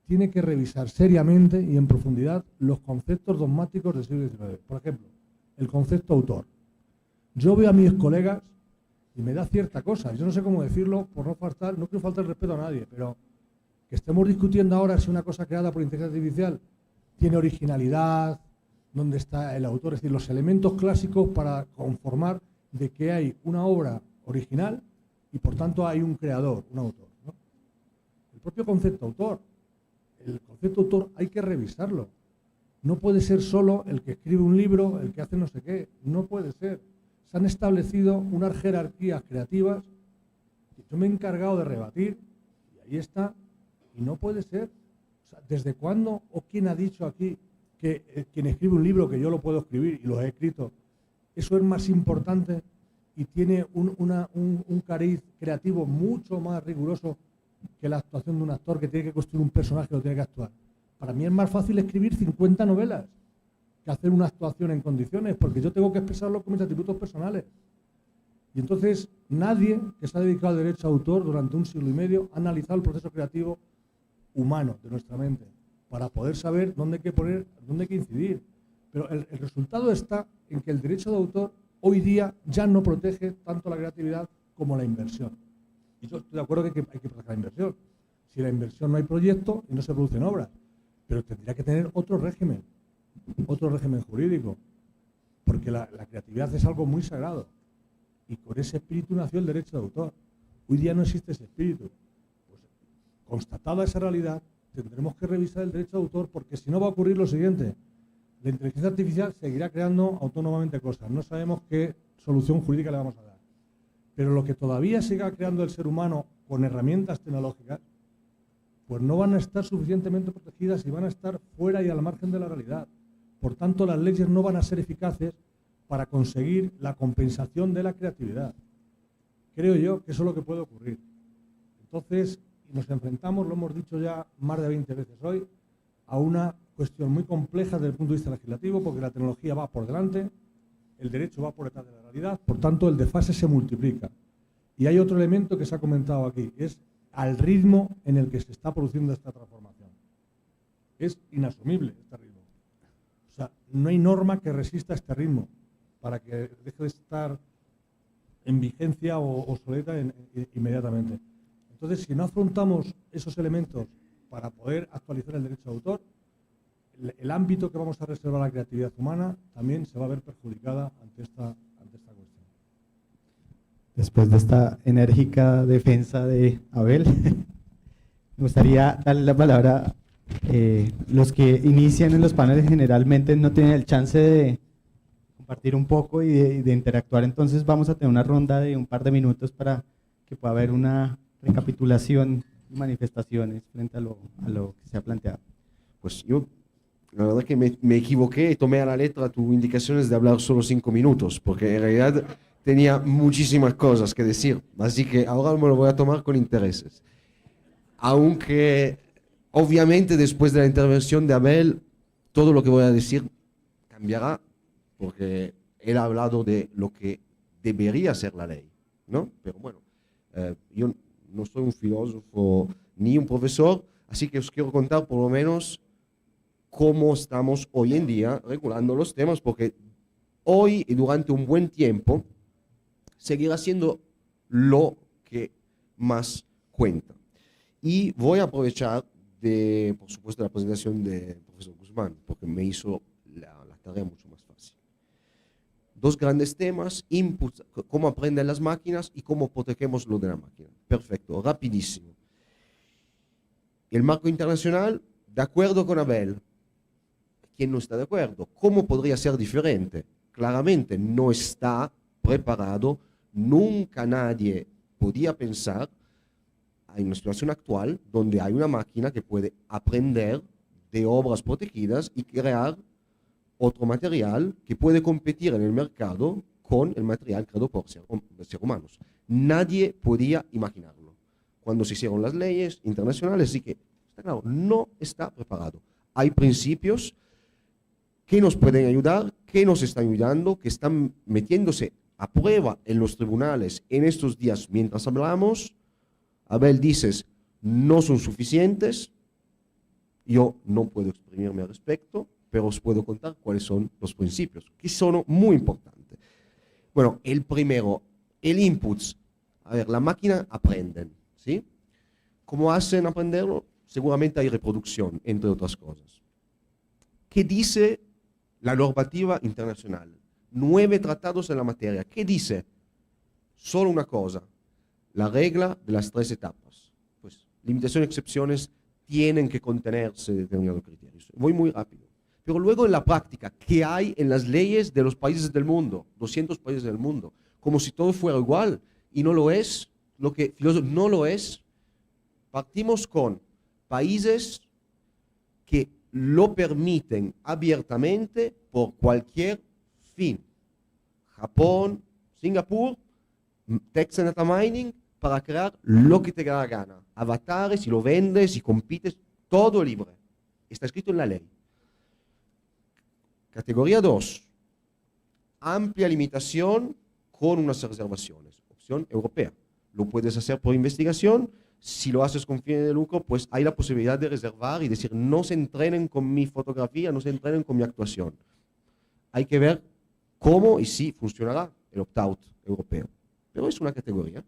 tiene que revisar seriamente y en profundidad los conceptos dogmáticos del siglo XIX. Por ejemplo, el concepto autor. Yo veo a mis colegas y me da cierta cosa. Yo no sé cómo decirlo por no faltar, no quiero faltar el respeto a nadie, pero Que estemos discutiendo ahora si una cosa creada por inteligencia artificial tiene originalidad, dónde está el autor, es decir, los elementos clásicos para conformar de que hay una obra original y por tanto hay un creador, un autor, ¿no? El propio concepto autor. El concepto autor hay que revisarlo. No puede ser solo el que escribe un libro, el que hace no sé qué. No puede ser. Se han establecido unas jerarquías creativas que yo me he encargado de rebatir y ahí está. Y no puede ser. O sea, ¿desde cuándo o quién ha dicho aquí que quien escribe un libro, que yo lo puedo escribir y lo he escrito, eso es más importante y tiene un cariz creativo mucho más riguroso que la actuación de un actor que tiene que construir un personaje que lo tiene que actuar? Para mí es más fácil escribir 50 novelas que hacer una actuación en condiciones, porque yo tengo que expresarlo con mis atributos personales. Y entonces nadie que se ha dedicado al derecho a autor durante un siglo y medio ha analizado el proceso creativo humano de nuestra mente para poder saber dónde hay que poner, dónde hay que incidir. Pero el resultado está en que el derecho de autor hoy día ya no protege tanto la creatividad como la inversión. Y yo estoy de acuerdo que hay que proteger la inversión. Si la inversión no hay proyecto y no se producen obras, pero tendría que tener otro régimen jurídico, porque la creatividad es algo muy sagrado. Y con ese espíritu nació el derecho de autor. Hoy día no existe ese espíritu. Pues, constatada esa realidad, tendremos que revisar el derecho de autor, porque si no va a ocurrir lo siguiente: la inteligencia artificial seguirá creando autónomamente cosas. No sabemos qué solución jurídica le vamos a dar. Pero lo que todavía siga creando el ser humano con herramientas tecnológicas, pues no van a estar suficientemente protegidas y van a estar fuera y al margen de la realidad. Por tanto, las leyes no van a ser eficaces para conseguir la compensación de la creatividad. Creo yo que eso es lo que puede ocurrir. Entonces, nos enfrentamos, lo hemos dicho ya más de 20 veces hoy, a una cuestión muy compleja desde el punto de vista legislativo, porque la tecnología va por delante, el derecho va por detrás de la realidad, por tanto el desfase se multiplica. Y hay otro elemento que se ha comentado aquí, es al ritmo en el que se está produciendo esta transformación. Es inasumible este ritmo. O sea, no hay norma que resista este ritmo para que deje de estar en vigencia o obsoleta inmediatamente. Entonces, si no afrontamos esos elementos para poder actualizar el derecho de autor, el ámbito que vamos a reservar a la creatividad humana también se va a ver perjudicada ante esta cuestión. Después de esta enérgica defensa de Abel, me gustaría darle la palabra. Los que inician en los paneles generalmente no tienen el chance de compartir un poco y de interactuar, entonces vamos a tener una ronda de un par de minutos para que pueda haber una recapitulación y manifestaciones frente a lo que se ha planteado. Pues yo, la verdad que me equivoqué y tomé a la letra tus indicaciones de hablar solo 5 minutos, porque en realidad tenía muchísimas cosas que decir, así que ahora me lo voy a tomar con intereses. Aunque, obviamente, después de la intervención de Abel, todo lo que voy a decir cambiará, porque él ha hablado de lo que debería ser la ley, ¿no? Pero bueno, yo no soy un filósofo ni un profesor, así que os quiero contar por lo menos cómo estamos hoy en día regulando los temas, porque hoy y durante un buen tiempo seguirá siendo lo que más cuenta. Y voy a aprovechar por supuesto, la presentación del profesor Guzmán, porque me hizo la tarea mucho más fácil. Dos grandes temas: inputs, cómo aprenden las máquinas y cómo protegemos lo de la máquina. Perfecto, rapidísimo. El marco internacional, de acuerdo con Abel. ¿Quién no está de acuerdo? ¿Cómo podría ser diferente? Claramente no está preparado, nunca nadie podía pensar en una situación actual donde hay una máquina que puede aprender de obras protegidas y crear otro material que puede competir en el mercado con el material creado por seres humanos. Nadie podía imaginarlo cuando se hicieron las leyes internacionales, así que está claro, no está preparado. Hay principios que nos pueden ayudar, que nos están ayudando, que están metiéndose a prueba en los tribunales en estos días mientras hablamos. Abel dices, no son suficientes. Yo no puedo exprimirme al respecto, pero os puedo contar cuáles son los principios, que son muy importantes. Bueno, el primero, el inputs. A ver, la máquina aprenden, ¿sí? ¿Cómo hacen aprenderlo? seguramente hay reproducción, entre otras cosas. ¿Qué dice la normativa internacional? 9 tratados en la materia. ¿Qué dice? Solo una cosa, la regla de las 3 etapas. Pues limitaciones y excepciones tienen que contenerse determinados criterios. Voy muy rápido. Pero luego en la práctica, ¿qué hay en las leyes de los países del mundo? 200 países del mundo. Como si todo fuera igual. Y no lo es. Lo que no lo es. Partimos con países que lo permiten abiertamente por cualquier fin. Japón, Singapur, Text and Data Mining, para crear lo que te da la gana. Avatares, si lo vendes, si compites, todo libre. Está escrito en la ley. Categoría 2. Amplia limitación con unas reservaciones. Opción europea. Lo puedes hacer por investigación. Si lo haces con fines de lucro, pues hay la posibilidad de reservar y decir, no se entrenen con mi fotografía, no se entrenen con mi actuación. Hay que ver cómo y si funcionará el opt-out europeo. Pero es una categoría.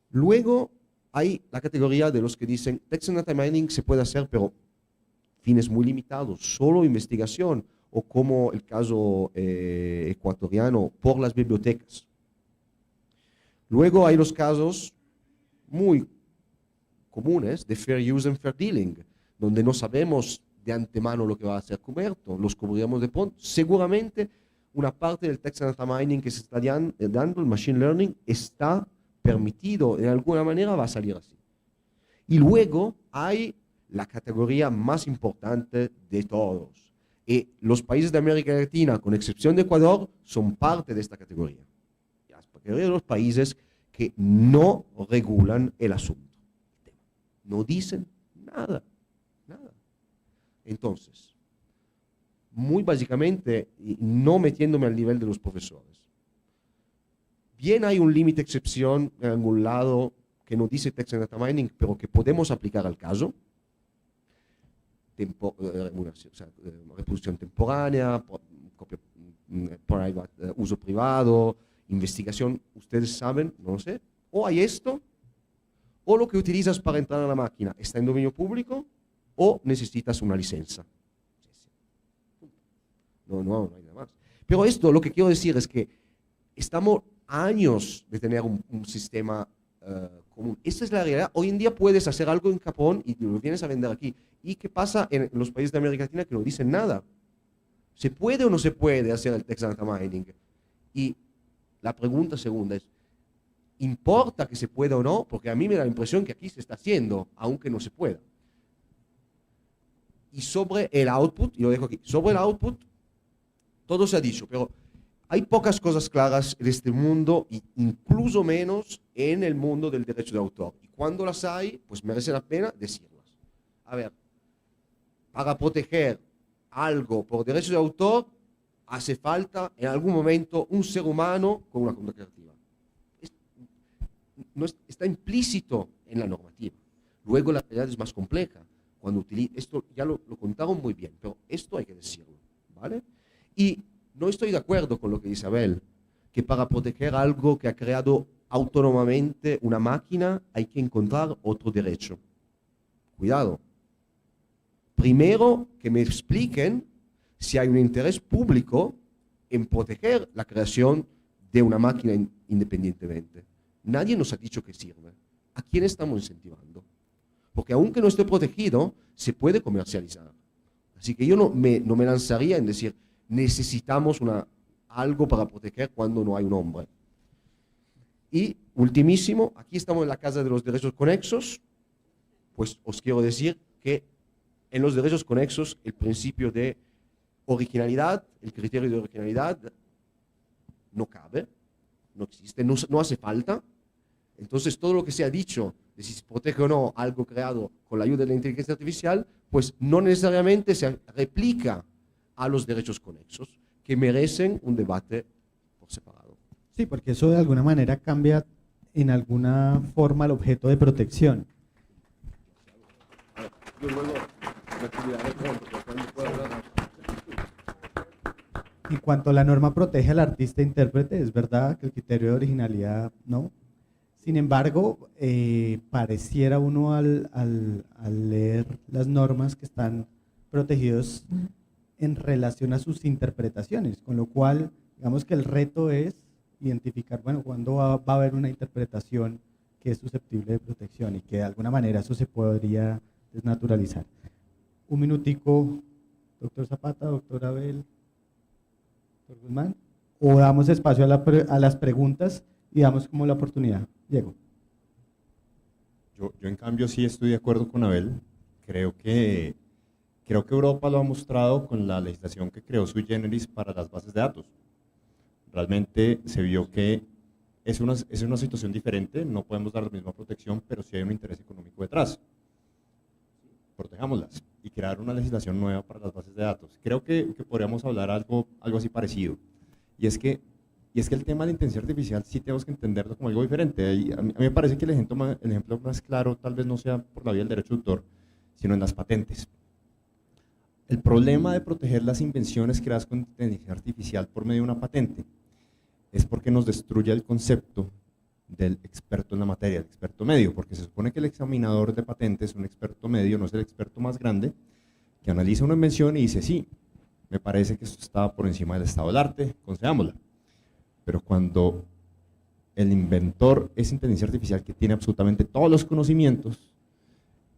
Luego hay la categoría de los que dicen, Text and Data Mining se puede hacer, pero fines muy limitados, solo investigación, o como el caso ecuatoriano, por las bibliotecas. Luego hay los casos muy comunes de Fair Use and Fair Dealing, donde no sabemos de antemano lo que va a ser cubierto, los cubriremos de pronto. Seguramente una parte del Text and Data Mining que se está dando, el Machine Learning, está permitido, de alguna manera va a salir así. Y luego hay la categoría más importante de todos. Y los países de América Latina, con excepción de Ecuador, son parte de esta categoría. La categoría de los países que no regulan el asunto. No dicen nada, nada. Entonces, muy básicamente, y no metiéndome al nivel de los profesores, bien hay un límite de excepción en algún lado que no dice Text and Data Mining, pero que podemos aplicar al caso. Reproducción temporánea, uso privado, investigación, ustedes saben, no lo sé, o hay esto, o lo que utilizas para entrar a la máquina está en dominio público, o necesitas una licencia. No hay nada más. Pero esto, lo que quiero decir es que estamos a años de tener un sistema común. Esta es la realidad. Hoy en día puedes hacer algo en Japón y lo vienes a vender aquí. ¿Y qué pasa en los países de América Latina que no dicen nada? ¿Se puede o no se puede hacer el Text and Data Mining? Y la pregunta segunda es, ¿importa que se pueda o no? Porque a mí me da la impresión que aquí se está haciendo, aunque no se pueda. Y sobre el output, y lo dejo aquí, sobre el output, todo se ha dicho, pero hay pocas cosas claras en este mundo, e incluso menos en el mundo del derecho de autor. Y cuando las hay, pues merece la pena decirlas. A ver, para proteger algo por derecho de autor, hace falta en algún momento un ser humano con una conducta creativa. Está implícito en la normativa. Luego la realidad es más compleja. Cuando esto ya lo contaron muy bien, pero esto hay que decirlo, ¿vale? Y no estoy de acuerdo con lo que dice Abel, que para proteger algo que ha creado autónomamente una máquina hay que encontrar otro derecho. Cuidado. Primero, que me expliquen si hay un interés público en proteger la creación de una máquina independientemente. Nadie nos ha dicho que sirve. ¿A quién estamos incentivando? Porque aunque no esté protegido, se puede comercializar. Así que yo no me lanzaría en decir, necesitamos algo para proteger cuando no hay un hombre. Y, ultimísimo, aquí estamos en la casa de los derechos conexos, pues os quiero decir que en los derechos conexos el principio de originalidad, el criterio de originalidad no cabe, no existe, no hace falta. Entonces todo lo que se ha dicho de si se protege o no algo creado con la ayuda de la inteligencia artificial, pues no necesariamente se replica a los derechos conexos, que merecen un debate por separado. Sí, porque eso de alguna manera cambia en alguna forma el objeto de protección. Yo luego me cuidaré pronto, porque cuando pueda hablar. En cuanto la norma protege al artista e intérprete, es verdad que el criterio de originalidad no. Sin embargo, pareciera uno al leer las normas que están protegidos en relación a sus interpretaciones, con lo cual, digamos que el reto es identificar, bueno, cuándo va a haber una interpretación que es susceptible de protección y que de alguna manera eso se podría desnaturalizar. Un minutico, doctor Zapata, doctor Abel, doctor Guzmán, o damos espacio a las preguntas y damos como la oportunidad. Diego. Yo en cambio sí estoy de acuerdo con Abel. Creo que Europa lo ha mostrado con la legislación que creó sui generis para las bases de datos. Realmente se vio que es una situación diferente, no podemos dar la misma protección, pero sí hay un interés económico detrás. Protejámoslas y crear una legislación nueva para las bases de datos. Creo que podríamos hablar algo así parecido. Y es que el tema de la inteligencia artificial sí tenemos que entenderlo como algo diferente. Y a mí me parece que el ejemplo más claro tal vez no sea por la vía del derecho de autor, sino en las patentes. El problema de proteger las invenciones creadas con inteligencia artificial por medio de una patente es porque nos destruye el concepto del experto en la materia, el experto medio, porque se supone que el examinador de patentes es un experto medio, no es el experto más grande, que analiza una invención y dice, sí, me parece que esto está por encima del estado del arte, concedámosla. Pero cuando el inventor es inteligencia artificial que tiene absolutamente todos los conocimientos,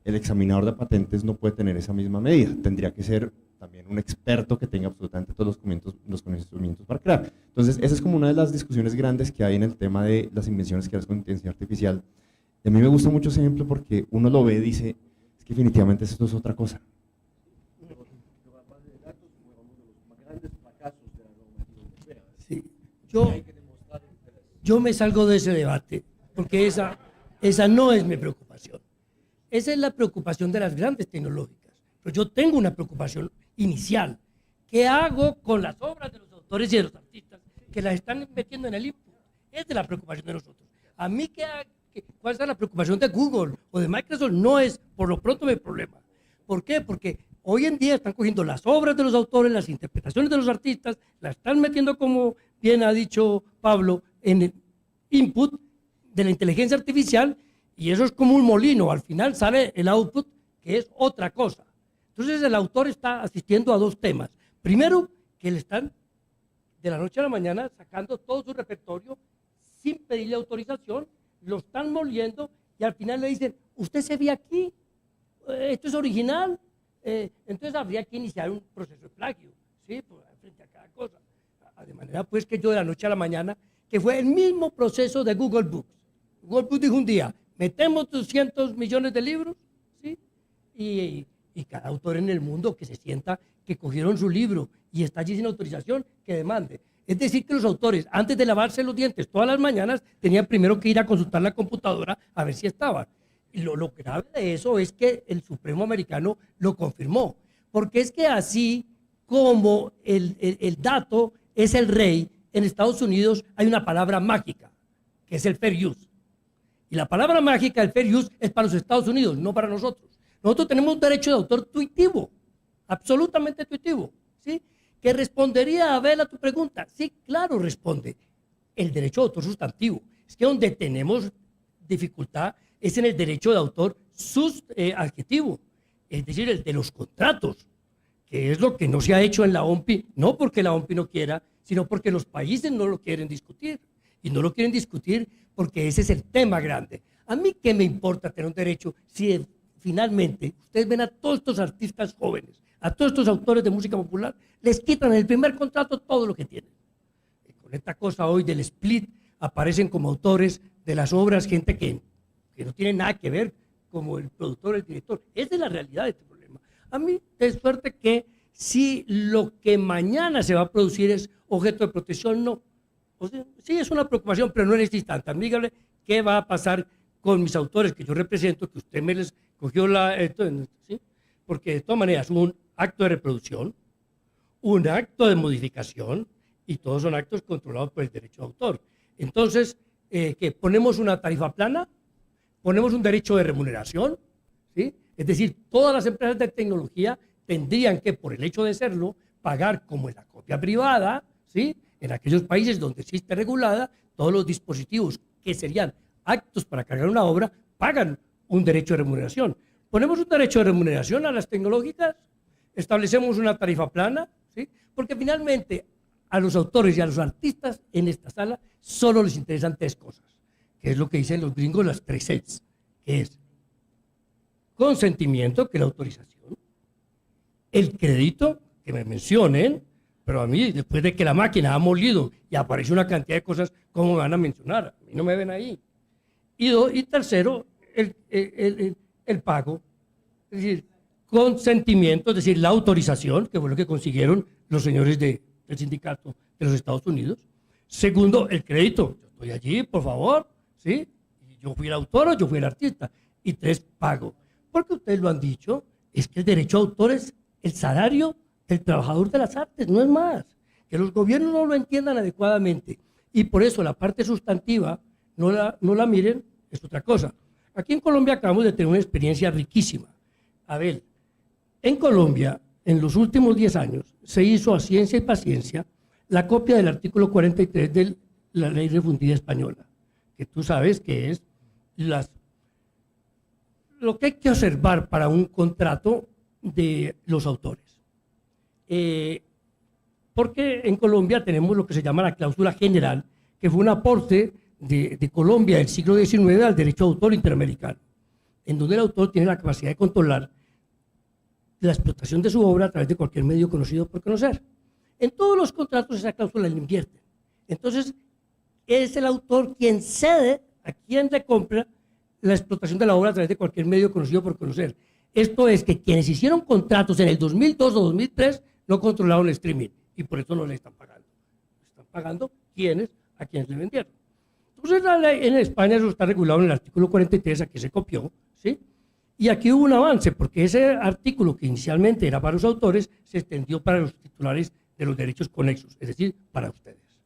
el examinador de patentes no puede tener esa misma medida. Tendría que ser también un experto que tenga absolutamente todos los conocimientos para crear. Entonces, esa es como una de las discusiones grandes que hay en el tema de las invenciones creadas con inteligencia artificial. Y a mí me gusta mucho ese ejemplo porque uno lo ve y dice, es que definitivamente esto es otra cosa. Sí. Yo me salgo de ese debate, porque esa no es mi preocupación. Esa es la preocupación de las grandes tecnológicas. Pero yo tengo una preocupación inicial. ¿Qué hago con las obras de los autores y de los artistas que las están metiendo en el input? Esa es la preocupación de nosotros. A mí, ¿cuál es la preocupación de Google o de Microsoft? No es, por lo pronto, mi problema. ¿Por qué? Porque hoy en día están cogiendo las obras de los autores, las interpretaciones de los artistas, las están metiendo, como bien ha dicho Pablo, en el input de la inteligencia artificial, y eso es como un molino. Al final sale el output, que es otra cosa. Entonces el autor está asistiendo a dos temas. Primero, que le están de la noche a la mañana sacando todo su repertorio sin pedirle autorización, lo están moliendo y al final le dicen, usted se ve aquí, esto es original, entonces habría que iniciar un proceso de plagio, ¿sí? Frente a cada cosa. De manera pues que yo de la noche a la mañana, que fue el mismo proceso de Google Books. Google Books dijo un día, metemos 200 millones de libros, ¿sí? Y cada autor en el mundo que se sienta que cogieron su libro y está allí sin autorización, que demande. Es decir, que los autores, antes de lavarse los dientes todas las mañanas, tenían primero que ir a consultar la computadora a ver si estaban. Y lo grave de eso es que el Supremo americano lo confirmó, porque es que así como el dato es el rey, en Estados Unidos hay una palabra mágica, que es el fair use. Y la palabra mágica, el fair use, es para los Estados Unidos, no para nosotros. Nosotros tenemos un derecho de autor tuitivo, absolutamente tuitivo, ¿sí? ¿Que respondería, Abel, a tu pregunta? Sí, claro, responde. El derecho de autor sustantivo. Es que donde tenemos dificultad es en el derecho de autor adjetivo, es decir, el de los contratos, que es lo que no se ha hecho en la OMPI, no porque la OMPI no quiera, sino porque los países no lo quieren discutir. Y no lo quieren discutir porque ese es el tema grande. A mí, ¿qué me importa tener un derecho si finalmente ustedes ven a todos estos artistas jóvenes, a todos estos autores de música popular, les quitan en el primer contrato todo lo que tienen? Y con esta cosa hoy del split aparecen como autores de las obras gente que no tiene nada que ver, como el productor, el director. Esa es la realidad de este problema. A mí, de suerte que si lo que mañana se va a producir es objeto de protección, no. O sea, sí es una preocupación, pero no en este instante. Dígale qué va a pasar con mis autores que yo represento, que usted me les cogió ¿sí? Porque de todas maneras, un acto de reproducción, un acto de modificación, y todos son actos controlados por el derecho de autor. Entonces, ¿qué? ¿Ponemos una tarifa plana? ¿Ponemos un derecho de remuneración? ¿Sí? Es decir, todas las empresas de tecnología tendrían que, por el hecho de serlo, pagar como en la copia privada, ¿sí? En aquellos países donde existe regulada, todos los dispositivos que serían actos para cargar una obra, pagan un derecho de remuneración. Ponemos un derecho de remuneración a las tecnológicas, establecemos una tarifa plana, ¿sí? Porque finalmente a los autores y a los artistas en esta sala solo les interesan tres cosas, que es lo que dicen los gringos, las 3 Cs, que es consentimiento, que es la autorización, el crédito, que me mencionen, pero a mí, después de que la máquina ha molido y aparece una cantidad de cosas, ¿cómo me van a mencionar? A mí no me ven ahí. Y tercero, el pago, es decir, consentimiento, es decir, la autorización, que fue lo que consiguieron los señores del sindicato de los Estados Unidos. Segundo, el crédito. Yo estoy allí, por favor, ¿sí? Yo fui el autor o yo fui el artista. Y 3, pago. Porque ustedes lo han dicho, es que el derecho a autor es el salario del trabajador de las artes, no es más. Que los gobiernos no lo entiendan adecuadamente. Y por eso la parte sustantiva no la miren, es otra cosa. Aquí en Colombia acabamos de tener una experiencia riquísima. A ver, en Colombia, en los últimos 10 años, se hizo a ciencia y paciencia la copia del artículo 43 de la ley refundida española, que tú sabes que es lo que hay que observar para un contrato de los autores. Porque en Colombia tenemos lo que se llama la cláusula general, que fue un aporte de Colombia del siglo XIX al derecho de autor interamericano, en donde el autor tiene la capacidad de controlar la explotación de su obra a través de cualquier medio conocido por conocer. En todos los contratos esa cláusula la invierte. Entonces, es el autor quien cede a quien le compra la explotación de la obra a través de cualquier medio conocido por conocer. Esto es que quienes hicieron contratos en el 2002 o 2003 no controlaron el streaming y por eso no le están pagando. Están pagando a quienes le vendieron. Entonces, la ley en España eso está regulado en el artículo 43, aquí se copió, ¿sí? Y aquí hubo un avance, porque ese artículo que inicialmente era para los autores, se extendió para los titulares de los derechos conexos, es decir, para ustedes.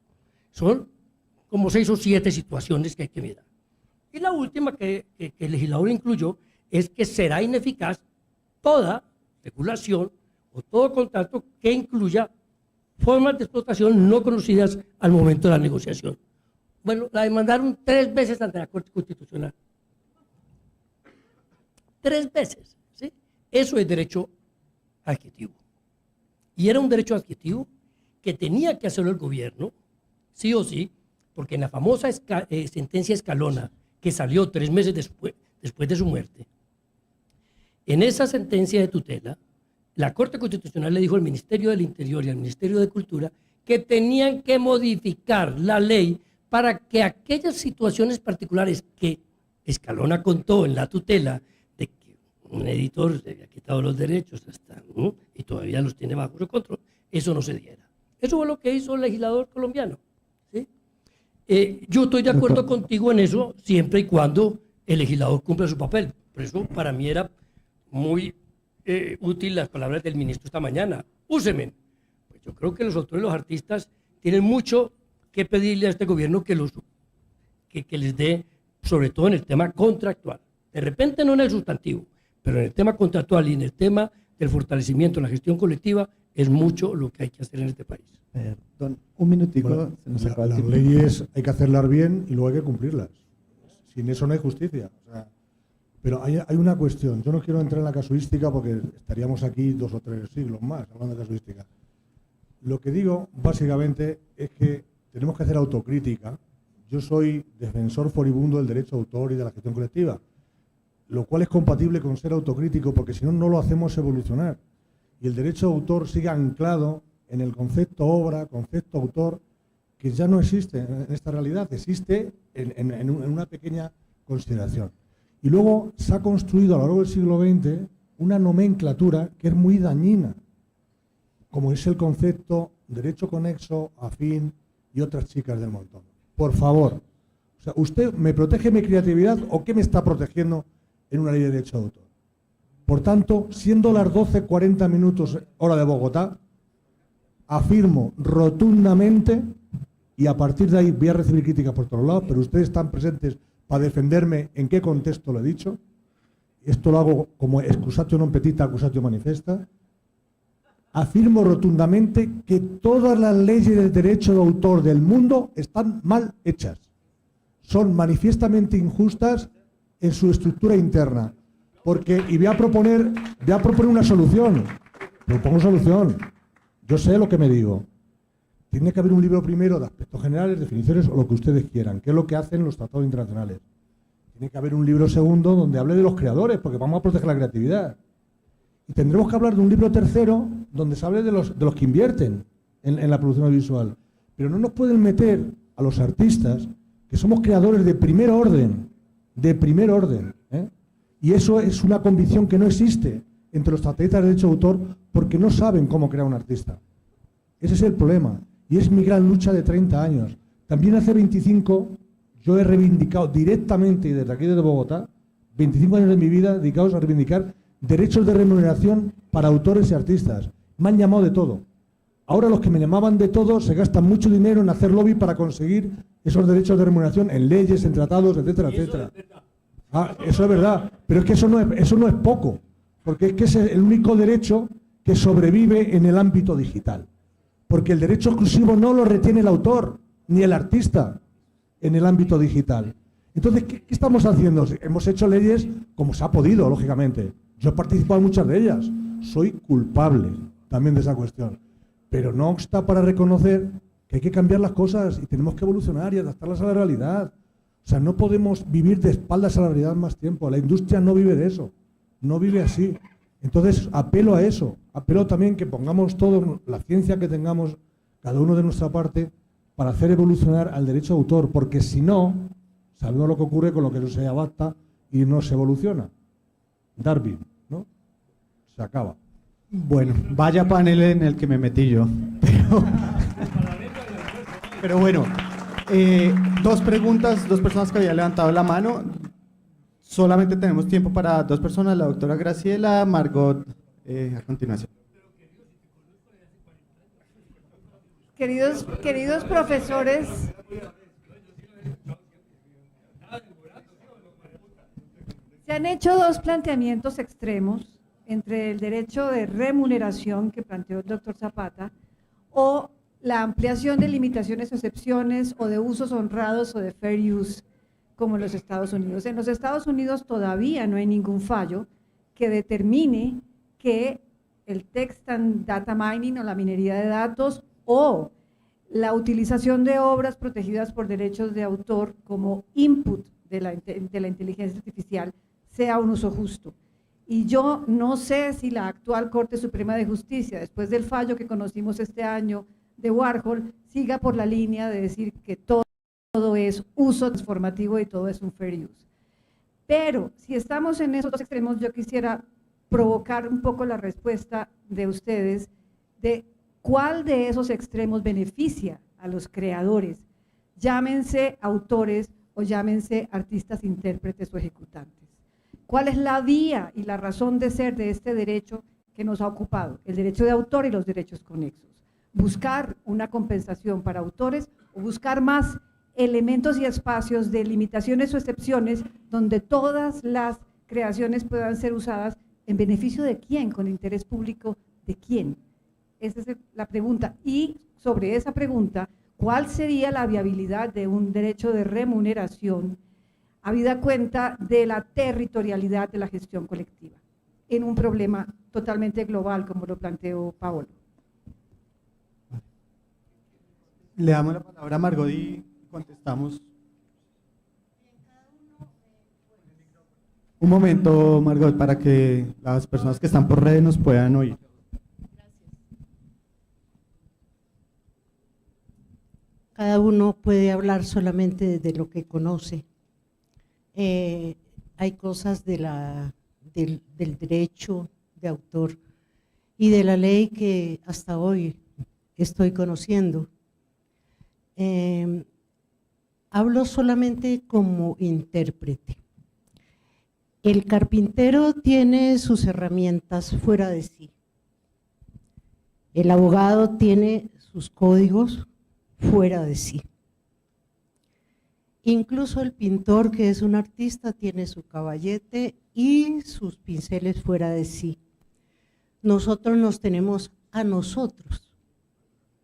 Son como 6 o 7 situaciones que hay que mirar. Y la última que el legislador incluyó es que será ineficaz toda regulación o todo contrato que incluya formas de explotación no conocidas al momento de la negociación. Bueno, la demandaron 3 veces ante la Corte Constitucional. 3 veces, ¿sí? Eso es derecho adquisitivo. Y era un derecho adquisitivo que tenía que hacerlo el gobierno, sí o sí, porque en la famosa sentencia Escalona, que salió 3 meses después de su muerte, en esa sentencia de tutela, la Corte Constitucional le dijo al Ministerio del Interior y al Ministerio de Cultura que tenían que modificar la ley para que aquellas situaciones particulares que Escalona contó en la tutela, de que un editor le había quitado los derechos ¿no? y todavía los tiene bajo su control, eso no se diera. Eso fue lo que hizo el legislador colombiano. ¿Sí? Yo estoy de acuerdo contigo en eso siempre y cuando el legislador cumpla su papel. Por eso para mí era muy útil las palabras del ministro esta mañana. Úseme. Pues yo creo que los autores y los artistas tienen mucho que pedirle a este gobierno que les dé, sobre todo en el tema contractual. De repente no en el sustantivo, pero en el tema contractual y en el tema del fortalecimiento de la gestión colectiva es mucho lo que hay que hacer en este país. Perdón, un minutico. Bueno, se nos acaba el las tiempo. leyes hay que hacerlas bien y luego hay que cumplirlas. Sin eso no hay justicia. O sea, pero hay una cuestión. Yo no quiero entrar en la casuística porque estaríamos aquí 2 o 3 siglos más hablando de casuística. Lo que digo básicamente es que tenemos que hacer autocrítica. Yo soy defensor furibundo del derecho de autor y de la gestión colectiva, lo cual es compatible con ser autocrítico porque si no, no lo hacemos evolucionar. Y el derecho de autor sigue anclado en el concepto obra, concepto autor, que ya no existe en esta realidad, existe en una pequeña consideración. Y luego se ha construido a lo largo del siglo XX una nomenclatura que es muy dañina, como es el concepto derecho conexo, afín y otras chicas del montón. Por favor, o sea, ¿usted me protege mi creatividad o qué me está protegiendo en una ley de derecho de autor? Por tanto, siendo las 12:40 minutos hora de Bogotá, afirmo rotundamente, y a partir de ahí voy a recibir críticas por todos lados, pero ustedes están presentes para defenderme en qué contexto lo he dicho. Esto lo hago como excusatio non petita, accusatio manifesta. Afirmo rotundamente que todas las leyes de derecho de autor del mundo están mal hechas. son manifiestamente injustas en su estructura interna. Y voy a proponer una solución. Propongo solución. Yo sé lo que me digo. Tiene que haber un libro primero de aspectos generales, definiciones o lo que ustedes quieran, que es lo que hacen los tratados internacionales. Tiene que haber un libro segundo donde hable de los creadores, porque vamos a proteger la creatividad. Y tendremos que hablar de un libro tercero donde se hable de los que invierten en la producción audiovisual. Pero no nos pueden meter a los artistas, que somos creadores de primer orden, ¿eh? Y eso es una convicción que no existe entre los tratatistas de derecho de autor, porque no saben cómo crear un artista. Ese es el problema. Y es mi gran lucha de 30 años. También hace 25 yo he reivindicado directamente, y desde aquí desde Bogotá, 25 años de mi vida dedicados a reivindicar derechos de remuneración para autores y artistas. Me han llamado de todo. Ahora los que me llamaban de todo se gastan mucho dinero en hacer lobby para conseguir esos derechos de remuneración en leyes, en tratados, etcétera, etcétera. Eso es verdad. Pero es que eso no es poco. Porque es que es el único derecho que sobrevive en el ámbito digital. Porque el derecho exclusivo no lo retiene el autor, ni el artista, en el ámbito digital. Entonces, ¿qué estamos haciendo? Hemos hecho leyes como se ha podido, lógicamente. Yo he participado en muchas de ellas. Soy culpable también de esa cuestión. Pero no obsta para reconocer que hay que cambiar las cosas y tenemos que evolucionar y adaptarlas a la realidad. O sea, no podemos vivir de espaldas a la realidad más tiempo. La industria no vive de eso. No vive así. Entonces, apelo a eso. Apelo también que pongamos toda la ciencia que tengamos, cada uno de nuestra parte, para hacer evolucionar al derecho de autor. Porque si no, sabemos lo que ocurre con lo que no se adapta y no se evoluciona. Darwin, ¿no? Se acaba. Bueno, vaya panel en el que me metí yo. Pero bueno, dos preguntas, dos personas que habían levantado la mano. Solamente tenemos tiempo para dos personas, la doctora Graciela, Margot, a continuación. Queridos profesores, se han hecho dos planteamientos extremos entre el derecho de remuneración que planteó el doctor Zapata o la ampliación de limitaciones o excepciones o de usos honrados o de fair use como en los Estados Unidos. En los Estados Unidos todavía no hay ningún fallo que determine que el text and data mining o la minería de datos o la utilización de obras protegidas por derechos de autor como input de la inteligencia artificial sea un uso justo. Y yo no sé si la actual Corte Suprema de Justicia, después del fallo que conocimos este año de Warhol, siga por la línea de decir que todo es uso transformativo y todo es un fair use. Pero si estamos en esos dos extremos, yo quisiera provocar un poco la respuesta de ustedes de cuál de esos extremos beneficia a los creadores, llámense autores o llámense artistas, intérpretes o ejecutantes. ¿Cuál es la vía y la razón de ser de este derecho que nos ha ocupado? El derecho de autor y los derechos conexos. Buscar una compensación para autores o buscar más elementos y espacios de limitaciones o excepciones donde todas las creaciones puedan ser usadas en beneficio de quién, con interés público de quién. Esa es la pregunta. Y sobre esa pregunta, ¿cuál sería la viabilidad de un derecho de remuneración habida cuenta de la territorialidad de la gestión colectiva en un problema totalmente global como lo planteó Paolo? Le damos la palabra a Margot y contestamos. Un momento, Margot, para que las personas que están por redes nos puedan oír. Cada uno puede hablar solamente de lo que conoce. Hay cosas del derecho de autor y de la ley que hasta hoy estoy conociendo. Hablo solamente como intérprete. El carpintero tiene sus herramientas fuera de sí. El abogado tiene sus códigos fuera de sí. Incluso el pintor, que es un artista, tiene su caballete y sus pinceles fuera de sí. Nosotros nos tenemos a nosotros,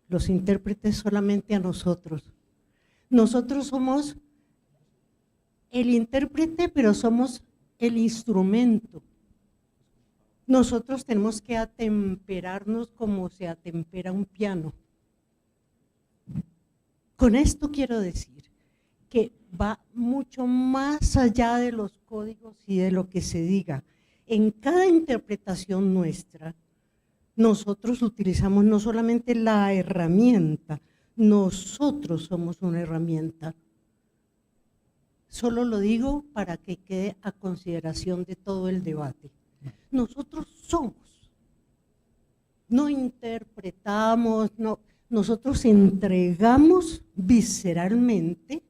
los intérpretes solamente a nosotros. Nosotros somos el intérprete, pero somos el instrumento. Nosotros tenemos que atemperarnos como se atempera un piano. Con esto quiero decir que va mucho más allá de los códigos y de lo que se diga. En cada interpretación nuestra, nosotros utilizamos no solamente la herramienta, nosotros somos una herramienta. Solo lo digo para que quede a consideración de todo el debate. Nosotros somos, no interpretamos, no, nosotros entregamos visceralmente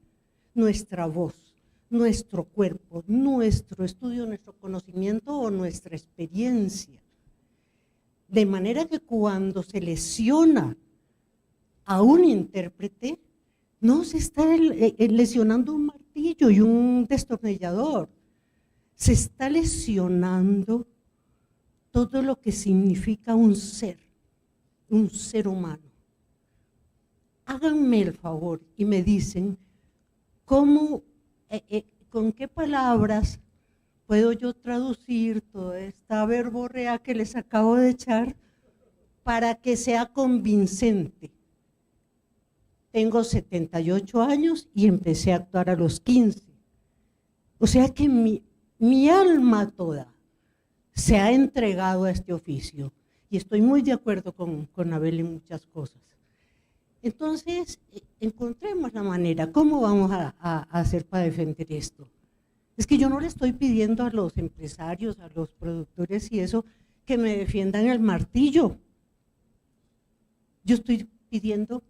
nuestra voz, nuestro cuerpo, nuestro estudio, nuestro conocimiento o nuestra experiencia. De manera que cuando se lesiona a un intérprete, no se está lesionando un martillo y un destornillador, se está lesionando todo lo que significa un ser humano. Háganme el favor y me dicen cómo, con qué palabras puedo yo traducir toda esta verborrea que les acabo de echar para que sea convincente. Tengo 78 años y empecé a actuar a los 15. O sea que mi alma toda se ha entregado a este oficio y estoy muy de acuerdo con Abel en muchas cosas. Entonces, encontremos la manera. ¿Cómo vamos a hacer para defender esto? Es que yo no le estoy pidiendo a los empresarios, a los productores y eso, que me defiendan el martillo. Yo estoy pidiendo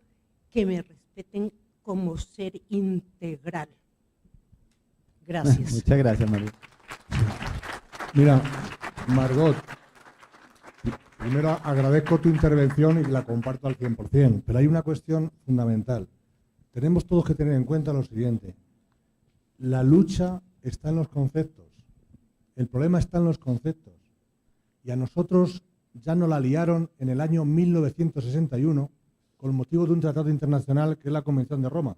que me respeten como ser integral. Gracias. Muchas gracias, María. Mira, Margot, primero agradezco tu intervención y la comparto al 100%, pero hay una cuestión fundamental. Tenemos todos que tener en cuenta lo siguiente. La lucha está en los conceptos. El problema está en los conceptos. Y a nosotros ya nos la liaron en el año 1961 con motivo de un tratado internacional que es la Convención de Roma,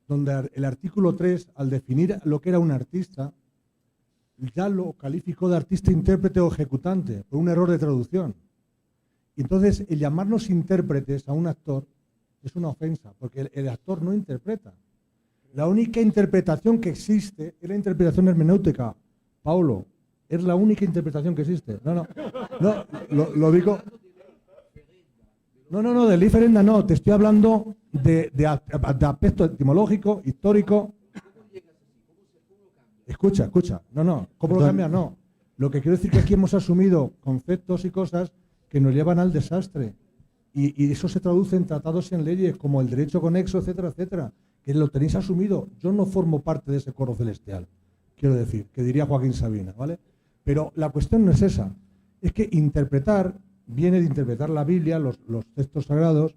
donde el artículo 3, al definir lo que era un artista, ya lo calificó de artista, intérprete o ejecutante, por un error de traducción. Y entonces, el llamarnos intérpretes a un actor es una ofensa, porque el actor no interpreta. La única interpretación que existe es la interpretación hermenéutica. Paulo, es la única interpretación que existe. No, lo digo... No, del diferenda no, te estoy hablando de aspecto etimológico, histórico. Escucha, ¿cómo lo cambias? No. Lo que quiero decir es que aquí hemos asumido conceptos y cosas que nos llevan al desastre. Y eso se traduce en tratados y en leyes, como el derecho conexo, etcétera, etcétera, que lo tenéis asumido. Yo no formo parte de ese coro celestial, quiero decir, que diría Joaquín Sabina, ¿vale? Pero la cuestión no es esa, es que interpretar viene de interpretar la Biblia, los textos sagrados,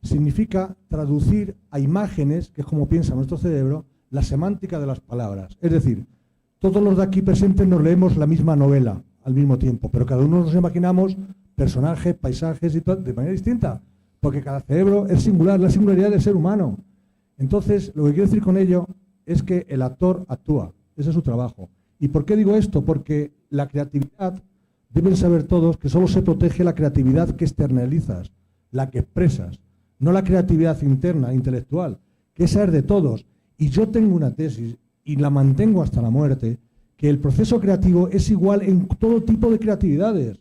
significa traducir a imágenes, que es como piensa nuestro cerebro, la semántica de las palabras. Es decir, todos los de aquí presentes nos leemos la misma novela al mismo tiempo, pero cada uno nos imaginamos personajes, paisajes y todo de manera distinta, porque cada cerebro es singular, la singularidad del ser humano. Entonces, lo que quiero decir con ello es que el actor actúa, ese es su trabajo. ¿Y por qué digo esto? Porque la creatividad, deben saber todos que solo se protege la creatividad que externalizas, la que expresas, no la creatividad interna, intelectual, que esa es de todos. Y yo tengo una tesis, y la mantengo hasta la muerte, que el proceso creativo es igual en todo tipo de creatividades.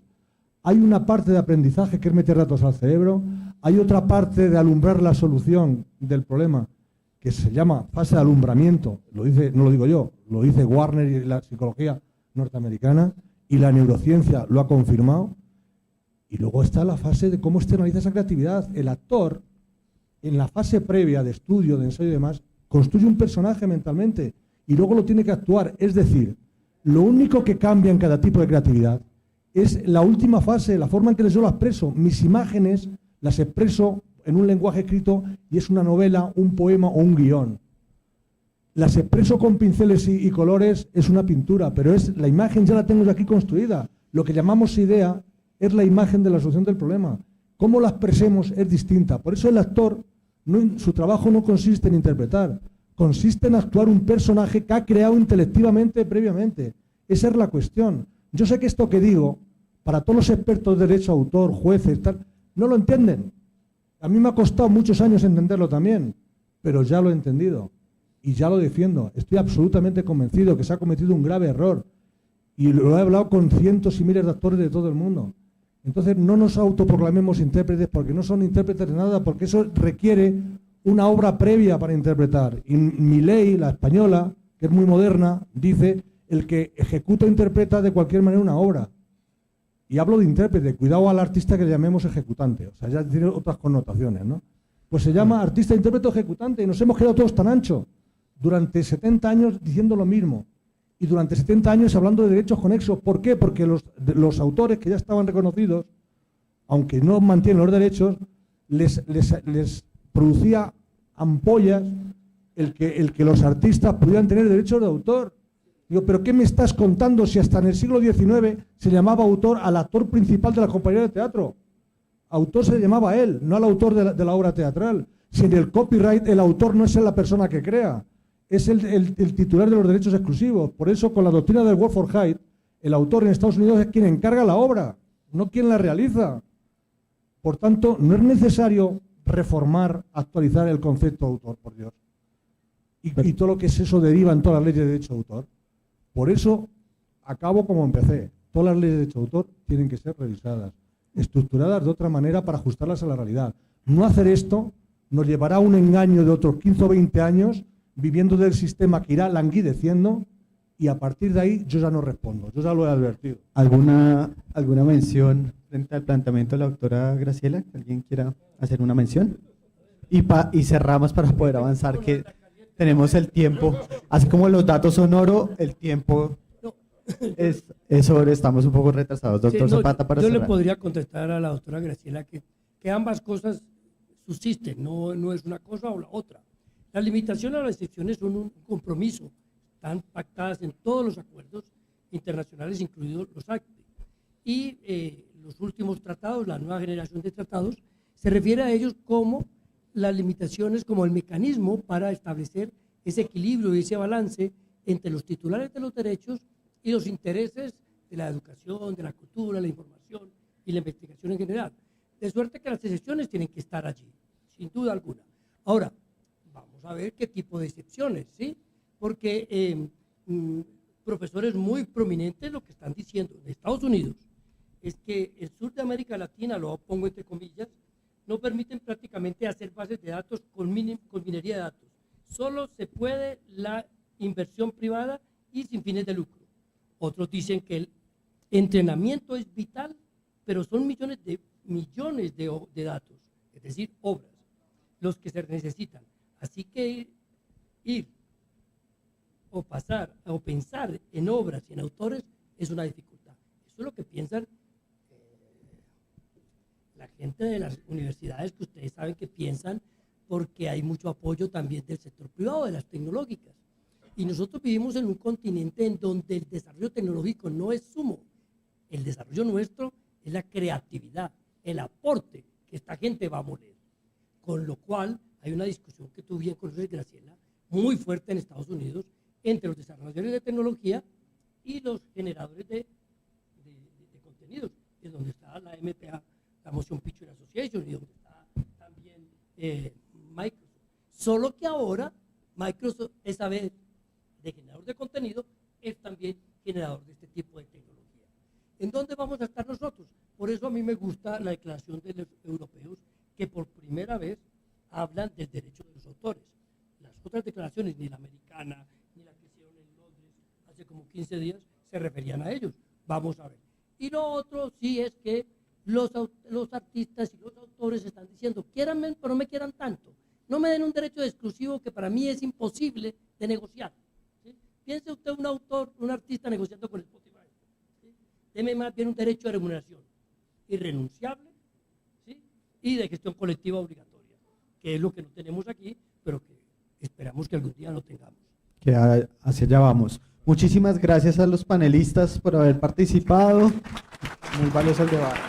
Hay una parte de aprendizaje que es meter datos al cerebro, hay otra parte de alumbrar la solución del problema, que se llama fase de alumbramiento, lo dice, no lo digo yo, lo dice Warner y la psicología norteamericana, y la neurociencia lo ha confirmado. Y luego está la fase de cómo externaliza esa creatividad. El actor, en la fase previa de estudio, de ensayo y demás, construye un personaje mentalmente y luego lo tiene que actuar. Es decir, lo único que cambia en cada tipo de creatividad es la última fase, la forma en que yo lo expreso. Mis imágenes las expreso en un lenguaje escrito y es una novela, un poema o un guión. Las expreso con pinceles y colores, es una pintura, pero es la imagen ya la tengo aquí construida. Lo que llamamos idea es la imagen de la solución del problema. Cómo la expresemos es distinta. Por eso el actor, su trabajo no consiste en interpretar, consiste en actuar un personaje que ha creado intelectivamente previamente. Esa es la cuestión. Yo sé que esto que digo, para todos los expertos de derecho de autor, jueces, tal, no lo entienden. A mí me ha costado muchos años entenderlo también, pero ya lo he entendido y ya lo defiendo. Estoy absolutamente convencido que se ha cometido un grave error y lo he hablado con cientos y miles de actores de todo el mundo. Entonces no nos autoproclamemos intérpretes porque no son intérpretes de nada, porque eso requiere una obra previa para interpretar. Y mi ley, la española, que es muy moderna, dice el que ejecuta o interpreta de cualquier manera una obra. Y hablo de intérprete, cuidado al artista que le llamemos ejecutante, o sea, ya tiene otras connotaciones, ¿no? Pues se llama artista, intérprete o ejecutante y nos hemos quedado todos tan anchos durante 70 años diciendo lo mismo y durante 70 años hablando de derechos conexos. ¿Por qué? Porque los autores que ya estaban reconocidos, aunque no mantienen los derechos, les producía ampollas el que los artistas pudieran tener derechos de autor. Digo, ¿pero qué me estás contando si hasta en el siglo XIX se llamaba autor al actor principal de la compañía de teatro? Autor se le llamaba a él, no al autor de la obra teatral. Si en el copyright el autor no es la persona que crea, es el titular de los derechos exclusivos. Por eso, con la doctrina del Word for Hire, el autor en Estados Unidos es quien encarga la obra, no quien la realiza. Por tanto, no es necesario reformar, actualizar el concepto de autor, por Dios. Y todo lo que es eso deriva en todas las leyes de derecho de autor. Por eso, acabo como empecé. Todas las leyes de derecho de autor tienen que ser revisadas, estructuradas de otra manera para ajustarlas a la realidad. No hacer esto nos llevará a un engaño de otros 15 o 20 años viviendo del sistema que irá languideciendo y a partir de ahí yo ya no respondo, yo ya lo he advertido. ¿Alguna mención frente al planteamiento de la doctora Graciela? ¿Alguien quiera hacer una mención? Y cerramos para poder avanzar, que tenemos el tiempo. Así como los datos son oro, el tiempo es oro. Estamos un poco retrasados. Doctor Zapata, para yo cerrar. le podría contestar a la doctora Graciela que ambas cosas subsisten, no es una cosa o la otra. Las limitaciones o las excepciones son un compromiso, están pactadas en todos los acuerdos internacionales, incluidos los ACTE. Y los últimos tratados, la nueva generación de tratados, se refiere a ellos como las limitaciones, como el mecanismo para establecer ese equilibrio y ese balance entre los titulares de los derechos y los intereses de la educación, de la cultura, la información y la investigación en general. De suerte que las excepciones tienen que estar allí, sin duda alguna. Ahora, vamos a ver qué tipo de excepciones, ¿sí? Porque profesores muy prominentes lo que están diciendo en Estados Unidos es que el sur de América Latina, lo pongo entre comillas, no permiten prácticamente hacer bases de datos con minería de datos. Solo se puede la inversión privada y sin fines de lucro. Otros dicen que el entrenamiento es vital, pero son millones de datos, es decir, obras, los que se necesitan. Así que ir o pasar o pensar en obras y en autores es una dificultad. Eso es lo que piensan la gente de las universidades, que ustedes saben que piensan, porque hay mucho apoyo también del sector privado, de las tecnológicas. Y nosotros vivimos en un continente en donde el desarrollo tecnológico no es sumo. El desarrollo nuestro es la creatividad, el aporte que esta gente va a poner. Con lo cual, hay una discusión que tú bien conoces, Graciela, muy fuerte en Estados Unidos, entre los desarrolladores de tecnología y los generadores de contenidos, es donde está la MPA, la Motion Picture Association, y donde está también Microsoft. Solo que ahora Microsoft, esa vez de generador de contenido, es también generador de este tipo de tecnología. ¿En dónde vamos a estar nosotros? Por eso a mí me gusta la declaración de los europeos, que por primera vez hablan del derecho de los autores. Las otras declaraciones, ni la americana, ni la que hicieron en Londres hace como 15 días, se referían a ellos. Vamos a ver. Y lo otro sí es que los artistas y los autores están diciendo, quiéranme, pero no me quieran tanto. No me den un derecho exclusivo que para mí es imposible de negociar. ¿Sí? Piense usted un autor, un artista negociando con Spotify. ¿Sí? Deme más bien un derecho de remuneración irrenunciable, ¿sí? Y de gestión colectiva obligatoria, que es lo que no tenemos aquí, pero que esperamos que algún día lo tengamos. Que hacia allá vamos. Muchísimas gracias a los panelistas por haber participado. Muy valioso el debate.